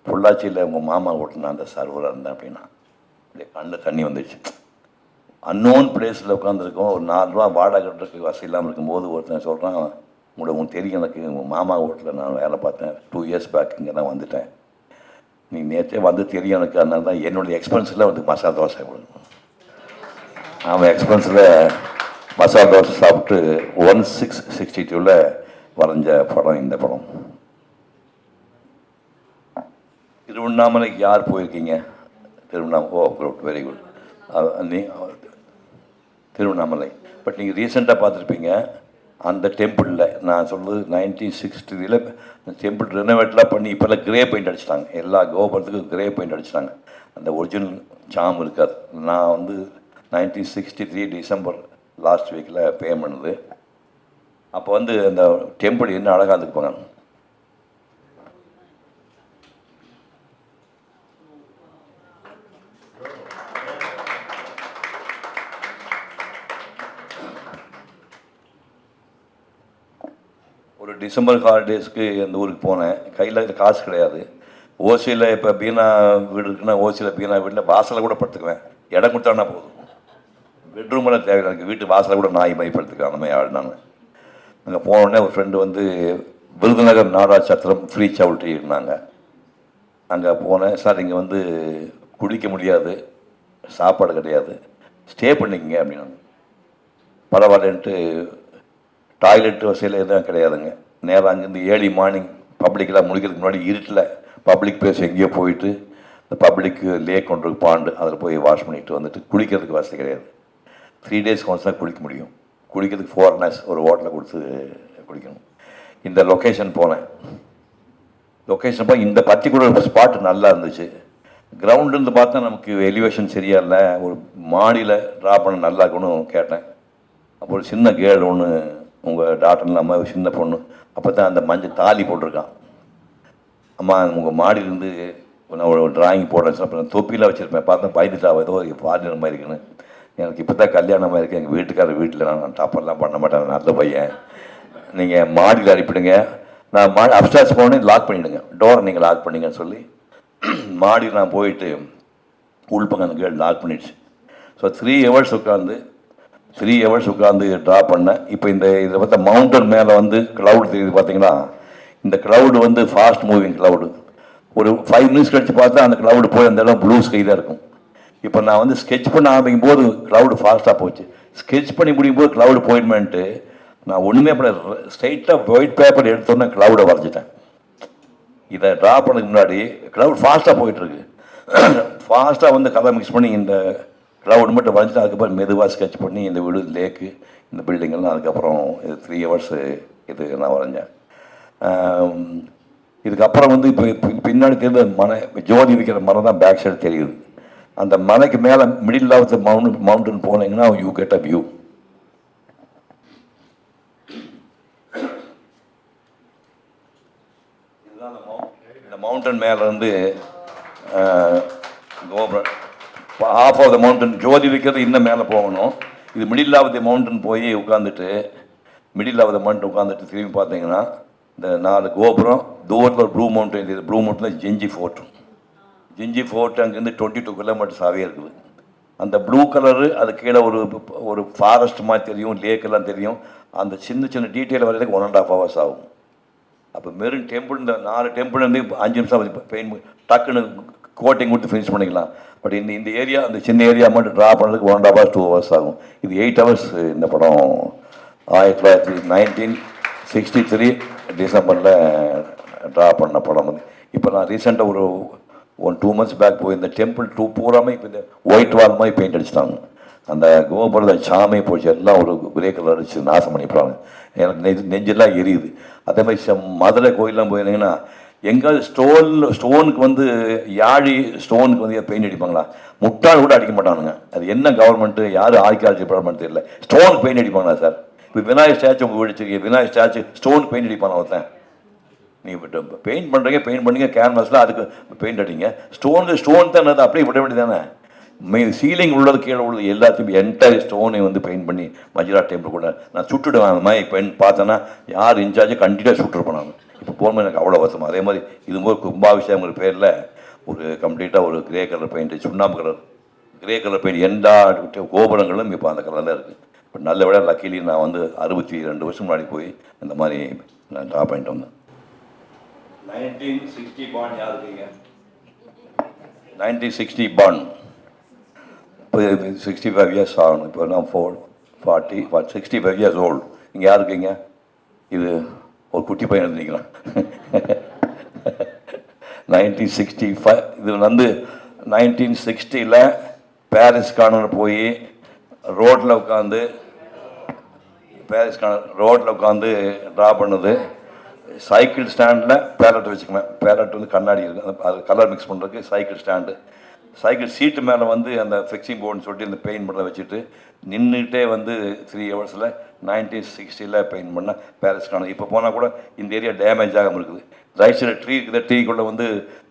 பொள்ளாச்சியில் உங்கள் மாமா ஓட்டுனா அந்த சர்வராக இருந்தேன் அப்படின்னா. அப்படியே கண்ணில் தண்ணி வந்துடுச்சு. அன்னோன் பிளேஸில் உட்காந்துருக்கோம். ஒரு 4 ரூபா வாடகை கட்டுறதுக்கு வசதி இல்லாமல் இருக்கும்போது ஒருத்தன் சொல்கிறான், உங்களுக்கு தெரியும் எனக்கு உங்கள் மாமா ஓட்டில் நான் வேலை பார்த்தேன் 2 years பேக், இங்கே தான் வந்துட்டேன். நீ நேற்றே வந்து தெரியும் எனக்கு. அதனால தான் என்னுடைய எக்ஸ்பென்ஸில் வந்து மசாலா தோசை கொடுக்கணும். அவன் எக்ஸ்பென்ஸில் மசாலா தோசை சாப்பிட்டு 1662 வரைஞ்ச படம் இந்த படம். திருவண்ணாமலைக்கு யார் போயிருக்கீங்க? Oh good, very good. Tiruvannamalai. But நீங்கள் ரீசெண்டாக பார்த்துருப்பீங்க அந்த டெம்பிளில். நான் சொல்வது 1960 டெம்பிள் ரெனோவேட்லாம் பண்ணி இப்போல்லாம் கிரே பெயிண்ட் அடிச்சிட்டாங்க. எல்லா கோபுரத்துக்கும் கிரே பெயிண்ட் அடிச்சிட்டாங்க. அந்த ஒரிஜினல் சாம் இருக்காது. நான் வந்து 1963 December லாஸ்ட் வீக்கில் பே பண்ணுது. அப்போ வந்து அந்த டெம்பிள் என்ன அழகாக இருந்துக்குப்பாங்க. டிசம்பர் ஹாலிடேஸ்க்கு அந்த ஊருக்கு போனேன். கையில் காசு கிடையாது. ஓசியில் இப்போ பீனா வீடு இருக்குன்னா ஓசியில் பீனா வீட்டில் வாசலில் கூட படுத்துக்குவேன். இடம் கொடுத்தானா போதும். பெட்ரூமெல்லாம் தேவையில்லை எனக்கு. வீட்டு வாசலில் கூட நாய் மாதிரி படுத்துக்குவேன். அந்த மாதிரி ஆள் நான். அங்கே போனோடனே ஒரு ஃப்ரெண்டு வந்து விருதுநகர் நாடார் சத்திரம் ஃப்ரீ சவுல்ட்டி இருந்தாங்க. அங்கே போனேன். சார் இங்கே வந்து குடிக்க முடியாது, சாப்பாடு கிடையாது, ஸ்டே பண்ணிக்கங்க அப்படின்னாங்க. பரவாயில்லன்ட்டு டாய்லெட் வசதியில் எதுவும் கிடையாதுங்க. நேரம் அங்கேருந்து ஏர்லி மார்னிங் பப்ளிக்கெலாம் முடிக்கிறதுக்கு முன்னாடி இருட்டில் பப்ளிக் பிளேஸ் எங்கேயோ போயிட்டு இந்த பப்ளிக் லேக் கொண்டு பாண்டு அதில் போய் வாஷ் பண்ணிட்டு வந்துட்டு குளிக்கிறதுக்கு வசதி கிடையாது. 3 days ஒன்ஸ் தான் குளிக்க முடியும். குளிக்கிறதுக்கு ஃபாரினர்ஸ் ஒரு ஹோட்டலில் கொடுத்து குளிக்கணும். இந்த லொக்கேஷன் போனேன். லொக்கேஷன் போய் இந்த பர்டிகுலர் ஸ்பாட் நல்லா இருந்துச்சு. கிரவுண்டுன்னு பார்த்தா நமக்கு எலிவேஷன் சரியா இல்லை. ஒரு மாடியில் ட்ரா பண்ண நல்லா இருக்கணும் கேட்டேன். அப்போ ஒரு சின்ன கேர்ள் ஒன்று, உங்கள் டாக்டர் இல்லாமல் ஒரு சின்ன பொண்ணு, அப்போ தான் அந்த மஞ்சள் தாலி போட்டிருக்கான். அம்மா உங்கள் மாடியிலேருந்து நான் ஒரு டிராயிங் போடுறேன் சார். அப்புறம் தொப்பிலாம் வச்சுருப்பேன். பார்த்தா பயந்துட்டா ஏதோ ஃபாரினர் மாதிரி இருக்குன்னு. எனக்கு இப்போ தான் கல்யாணமாக இருக்குது. எங்கள் வீட்டுக்காரர் வீட்டில் நான் டாப்பர்லாம் பண்ண மாட்டேன், நல்ல பையன், நீங்கள் மாடியில் அனுப்பிடுங்க. நான் அப்ஸ்டார்ஸ் போனேன், லாக் பண்ணிவிடுங்க, டோரை நீங்கள் லாக் பண்ணிங்கன்னு சொல்லி மாடியில் நான் போயிட்டு உள்பக்கம் அந்த கேர்ள் லாக் பண்ணிடுச்சு. ஸோ 3 hours உட்காந்து ட்ரா பண்ணேன். இப்போ இதை பார்த்தா மவுண்டன் மேலே வந்து க்ளவுட் தெரியுது பார்த்தீங்களா. இந்த க்ளவுடு வந்து ஃபாஸ்ட் மூவிங் க்ளவுடு. ஒரு 5 minutes கழிச்சு பார்த்தா அந்த க்ளவுடு போய் அந்த இடம் ப்ளூ ஸ்கை தான் இருக்கும். இப்போ நான் வந்து ஸ்கெட்ச் பண்ண ஆரம்பிக்கும் போது க்ளவுடு ஃபாஸ்ட்டாக போச்சு. ஸ்கெட்ச் பண்ணி முடியும் போது க்ளவுடு போயிடுமேன்ட்டு நான் ஒன்றுமே பண்ண ஸ்ட்ரைட்டாக ஒயிட் பேப்பர் எடுத்தோன்னே க்ளவுடை வரைஞ்சிட்டேன். இதை ட்ரா பண்ணதுக்கு முன்னாடி க்ளவுட் ஃபாஸ்ட்டாக போயிட்டுருக்கு. ஃபாஸ்ட்டாக வந்து கலர் மிக்ஸ் பண்ணி இந்த க்ளவுட் மட்டும் வரைஞ்சிட்டு அதுக்கப்புறம் மெதுவாக ஸ்கெட்ச் பண்ணி இந்த வீடு, லேக்கு, இந்த பில்டிங்கெல்லாம் அதுக்கப்புறம் இது 3 hours இது நான் வரைஞ்சேன். இதுக்கப்புறம் வந்து இப்போ பின்னாடி தெரிந்த மனை ஜோதி வைக்கிற மரம் தான் பேக் சைடு தெரியுது. அந்த மலைக்கு மேலே மிடில் ஆஃப் த மவுண்டன் போனீங்கன்னா யூ கெட் அ வியூ. இதுதான் இந்த மவுண்டன் மேலே இருந்து கோபுரம். ஹாஃப் ஆஃப் த மவுண்டன் ஜோதி வைக்கிறது இன்னும் மேலே போகணும். இது மிடில் ஆஃப் தி மவுண்டன் போய் உட்காந்துட்டு திரும்பி பார்த்தீங்கன்னா இந்த 4 கோபுரம், தூரத்தில் ப்ளூ மவுண்டன். இது ப்ளூ மவுண்டன் ஜெஞ்சி ஃபோர்ட் அங்கேருந்து 22 kilometers இருக்குது. அந்த ப்ளூ கலரு அது கீழே ஒரு ஃபாரஸ்ட் மாதிரி தெரியும், லேக்கெல்லாம் தெரியும். அந்த சின்ன சின்ன டீட்டெயில் வரைக்கும் 1.5 hours ஆகும். அப்போ மெரின் டெம்பிள், இந்த 4 டெம்பிள் வந்து 5 நிமிஷம் பெயிண்ட் டக்குன்னு கோட்டிங் கொடுத்து ஃபினிஷ் பண்ணிக்கலாம். பட் இந்த ஏரியா, அந்த சின்ன ஏரியா மட்டும் ட்ரா பண்ணுறதுக்கு 1.5 hours 2 hours ஆகும். இது 8 hours. இந்த படம் 1963 டிசம்பரில் ட்ரா பண்ண படம். வந்து இப்போ நான் ரீசெண்டாக ஒரு 2 months பேக் போய் இந்த டெம்பிள் பூராமே இப்போ இந்த ஒயிட் வால் மாதிரி பெயிண்ட் அடிச்சிட்டாங்க. அந்த கோபுரத்தை சாமே போச்சு, எல்லாம் ஒரு கிரே கலர் அடிச்சு நாசம் பண்ணிவிட்டாங்க. எனக்கு நெஞ்செல்லாம் எரியுது. அதே மாதிரி மதுரை கோயிலெலாம் போயிருந்தீங்கன்னா எங்கேயாவது ஸ்டோனுக்கு வந்து யாழி ஸ்டோனுக்கு வந்து பெயிண்ட் அடிப்பாங்களா? முட்டாள் கூட அடிக்க மாட்டானுங்க. அது என்ன கவர்மெண்ட்டு, யார் ஆர்கியாலஜி டிபார்ட்மெண்ட் தெரியல, ஸ்டோனுக்கு பெயிண்ட் அடிப்பாங்களா சார்? இப்போ விநாயகர் ஸ்டாச்சு உங்கள் வீடு விநாயகர் ஸ்டாச்சு ஸ்டோனுக்கு பெயிண்ட் அடிப்பானா ஒருத்தன்? நீங்கள் பெயிண்ட் பண்ணுறீங்க கேன்வாஸில், அதுக்கு பெயிண்ட் அடிங்க. ஸ்டோன் தான் அது அப்படியே விட வேண்டியது தானே. சீலிங் உள்ளது, கீழே உள்ளது எல்லாத்தையும் என்டையர் ஸ்டோனை வந்து பெயிண்ட் பண்ணி மஜ்ரா டெம்பிள் கூட நான் சுட்டுடுவேன். அந்த மாதிரி பெயிண்ட் பார்த்தேன்னா யார் இன்சார்ஜ் கண்டிப்பாக சுட்டுருப்பேன் நான். இப்போ போகும்போது எனக்கு அவ்வளோ வருஷம். அதே மாதிரி இதுபோல் கும்பாபிஷேகங்கிற பேரில் ஒரு கம்ப்ளீட்டாக ஒரு கிரே கலர் பெயிண்ட், சுண்ணாம்பு கலர், கிரே கலர் பெயிண்ட் எல்லா கோபுரங்களும் இப்போ அந்த கலர் தான் இருக்குது. இப்போ நல்ல விட லக்கிலி நான் வந்து 62 வருஷம் முன்னாடி போய் இந்த மாதிரி நான் ட்ரா பண்ணிட்டு வந்தேன். 1960 பாண்ட் யார் இருக்கீங்க? 1960 பாண்ட். இப்போ 65 years ஆகணும். இப்போ நான் 65 years old. இங்கே யார் இருக்கீங்க? இது ஒரு குட்டி பையன் இருந்தீங்களா? 1965. இது வந்து 1960 பாரிஸ் கார்னர் போய் ரோட்டில் உட்காந்து ட்ரா பண்ணுது. சைக்கிள் ஸ்டாண்டில் பேலட் வச்சுக்குவேன். பேலட் வந்து கண்ணாடி இருக்குது, அது கலர் மிக்ஸ் பண்ணுறதுக்கு சைக்கிள் ஸ்டாண்டு. சைக்கிள் சீட்டு மேலே வந்து அந்த ஃபிக்ஸிங் போர்டுன்னு சொல்லிட்டு இந்த பெயிண்ட் பண்ண வச்சுட்டு நின்றுட்டே வந்து 3 hours 1960 பெயிண்ட் பண்ண பாரிஸ் கார்னர். இப்போ போனால் கூட இந்த ஏரியா டேமேஜ் ஆகாமல் இருக்குது. ரைட் சைடு ட்ரீ இருக்குது, ட்ரீக்குள்ளே வந்து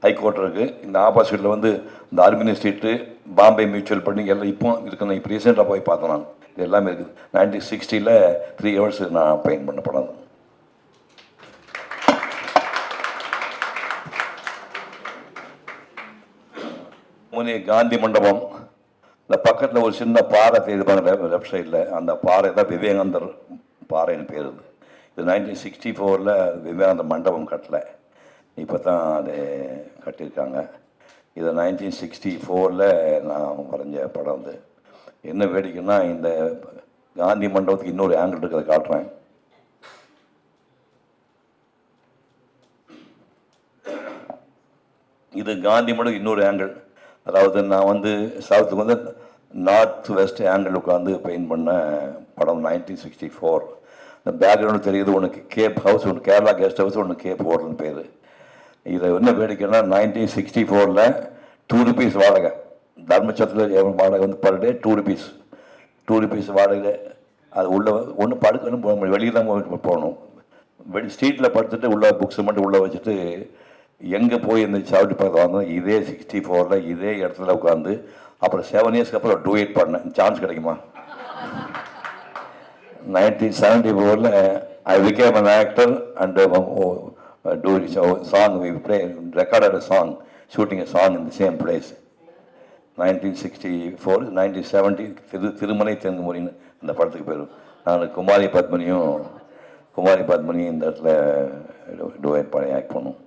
ஹைகோர்ட் இருக்குது. இந்த ஆப்போசிட்டில் வந்து இந்த அர்மினி ஸ்ட்ரீட்டு, பாம்பே மியூச்சுவல் பண்ணி எல்லாம் இப்போ இருக்குன்னு இப்போ ரீசெண்டாக போய் பார்த்தோம் நான். இது எல்லாமே இருக்குது. 1960 3 hours நான் பெயிண்ட் பண்ண படம். முன்னே காந்தி மண்டபம், இந்த பக்கத்தில் ஒரு சின்ன பாறை தெரியுது லெஃப்ட் சைடில், அந்த பாறை தான் விவேகானந்தர் பாறைன்னு பேர். இது 1964 விவேகானந்தர் மண்டபம் கட்டலை, இப்போ தான் அது கட்டியிருக்காங்க. இது 1964 நான் வரைஞ்ச படம். வந்து என்ன வேடிக்கைன்னா, இந்த காந்தி மண்டபத்துக்கு இன்னொரு ஆங்கிள் இருக்கிறத காட்டுறேன். இது காந்தி மண்டபம் இன்னொரு ஆங்கிள். அதாவது நான் வந்து சவுத்துக்கு வந்து நார்த் வெஸ்ட் ஆங்கிள் உட்காந்து பெயிண்ட் பண்ண படம் 1964. இந்த பேக்ரவுண்டு தெரியுது, ஒன்று கேப் ஹவுஸ், ஒன்று கேரளா கெஸ்ட் ஹவுஸ், ஒன்று கேப் ஹோட்டல்னு பேர். இதில் என்ன வேடிக்கைன்னா 1964 2 rupees வாடகை. தர்மச்சத்திரத்தில் வாடகை வந்து பர் டே 2 rupees. 2 rupees வாடகை. அது உள்ளே ஒன்று படுக்கணும், வெளியே தான் போகணும். ஸ்ட்ரீட்டில் படுத்துட்டு உள்ள புக்ஸை மட்டும் உள்ளே வச்சுட்டு எங்கே போய் இந்த சாவடி பக்கத்தில் வாங்க, இதே 64 இதே இடத்துல உட்காந்து அப்புறம் 7 years அப்புறம் டூயட் பண்ணேன். சான்ஸ் கிடைக்குமா? 1974 I became an actor and doing a song, we recorded a song, shooting a song in the same place. 1964, 1970 Thirumalai தென்குமரின்னு இந்த படத்துக்கு பேர். நான் குமாரி பத்மினியும் இந்த இடத்துல டூயட் பண்ணி ஆக்ட் பண்ணும்.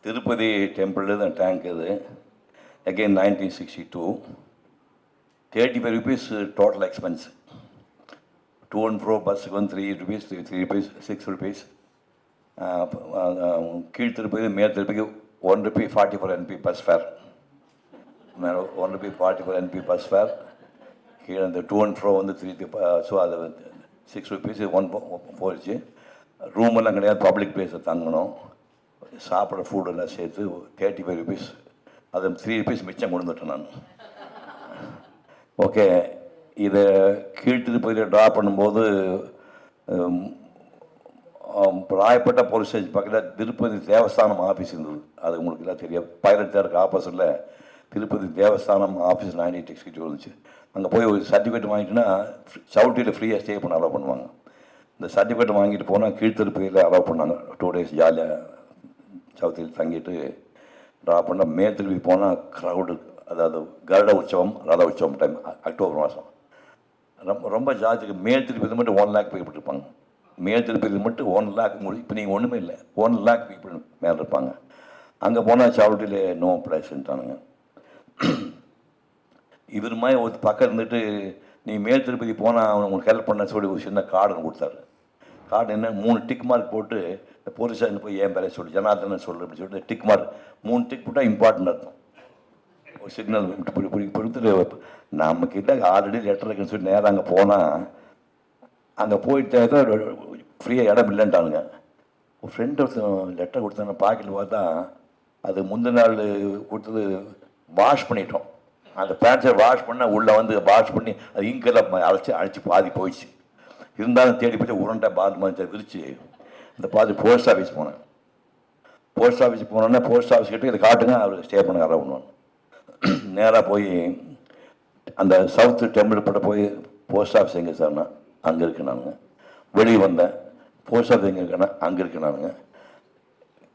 திருப்பதி டெம்பிள் தான் டேங்க் இது. Again 1962, 35 rupees total expense. to and fro பஸ்ஸுக்கு வந்து 3 rupees, 3 rupees, 6 rupees. கீழ் திருப்பதி மேல் திருப்பதிக்கு 1 rupee 44 NP பஸ் ஃபேர். மேலே 1 rupee 44 NP பஸ் ஃபேர். கீழே அந்த டூ அண்ட் ஃப்ரோ வந்து 3. ஸோ அது 6 rupees 1 போயிடுச்சு. ரூமெல்லாம் கிடையாது, பப்ளிக் பிளேஸில் தங்கணும். சாப்பிட்ற ஃபுட்டெல்லாம் சேர்த்து 35 rupees. அது 3 rupees மிச்சம் கொண்டு வந்துட்டேன் நான். ஓகே, இதை கீழ்த்திருப்பதியில் ட்ரா பண்ணும்போது ராயப்பேட்டை போலீஸ் ஸ்டேஷன் பக்கத்தில் திருப்பதி தேவஸ்தானம் ஆஃபீஸ் இருந்தது. அது உங்களுக்கு எல்லாம் தெரியும். பைலட் தேருக்கு ஆப்போசிட்டில் திருப்பதி தேவஸ்தானம் ஆஃபீஸ் 98 இருந்துச்சு. அங்கே போய் ஒரு சர்டிஃபிகேட் வாங்கிட்டுன்னா சவுட்டியில் ஃப்ரீயாக ஸ்டே பண்ண அலோவ் பண்ணுவாங்க. இந்த சர்டிஃபிகேட் வாங்கிட்டு போனால் கீழ்த்திருப்பதியில் அலோவ் பண்ணாங்க. 2 days ஜாலியாக சவுத்தில் தங்கிட்டு ட்ரா பண்ண. மேல் திருப்பதி போனால் க்ரௌடு, அதாவது கருட உற்சவம், ரத உற்சவம் டைம், அக்டோபர் மாதம். ரொம்ப ஜாஸ்திக்கு மேல் திருப்பதி மட்டும் 1 lakh பீப்புள் இருப்பாங்க. மேல் திருப்பதி மட்டும் 1 lakh. இப்போ நீங்கள் ஒன்றுமே இல்லை, 1 lakh பீப்புள் மேலே இருப்பாங்க. அங்கே போனால் சவுட்டியில் நோ ப்ரைஸ்ன்ட்டானுங்க. இவர் மாதிரி ஒரு பக்கம் இருந்துட்டு நீ மேல் திருப்பதி போனால் அவன் உங்களுக்கு ஹெல்ப் பண்ண சொல்லி ஒரு சின்ன கார்டு கொடுத்தாரு. கார்டு என்ன, 3 டிக் மார்க் போட்டு இந்த போலீஸ் ஸ்டேஷன் போய் என் பேரை சொல்லி ஜனார்தனன் சொல்லு அப்படின்னு சொல்லிட்டு டிக் மார்க் 3 டிக் போட்டால் இம்பார்ட்டன்ட் அர்த்தம். ஒரு சிக்னல் இப்படி கொடுத்துட்டு நம்மக்கிட்ட ஆல்ரெடி லெட்டர் இருக்குன்னு சொல்லி நேரம் அங்கே போனால் அங்கே போயிட்டு ஃப்ரீயாக இடம் இல்லைன்ட்டானுங்க. ஒரு ஃப்ரெண்டு ஒருத்தன் லெட்டர் கொடுத்தாங்க, பாக்கெட்டில் பார்த்தா அது முந்தின நாள் கொடுத்தது வாஷ் பண்ணிட்டோம். அந்த பேண்ட்ஸை வாஷ் பண்ணால் உள்ளே வந்து வாஷ் பண்ணி அது இங்கெல்லாம் அழைச்சி பாதி போயிடுச்சு. இருந்தாலும் தேடி போய் உருண்டை பாத்மா விரிச்சு இந்த பாதி போஸ்ட் ஆஃபீஸ் போனேன். போஸ்ட் ஆஃபீஸ் போனோன்னா போஸ்ட் ஆஃபீஸ் கிட்டே இதை காட்டுங்க, அவர் ஸ்டே பண்ண அலோவ் பண்ணுவாங்க. நேராக போய் அந்த சவுத்து டெம்பிள் பட்ட போய் போஸ்ட் ஆஃபீஸ் எங்கே சார்னா அங்கே இருக்கு நானுங்க. வெளியே வந்தேன், போஸ்ட் ஆஃபீஸ் எங்கே இருக்கேன்னா அங்கே இருக்கு நானுங்க.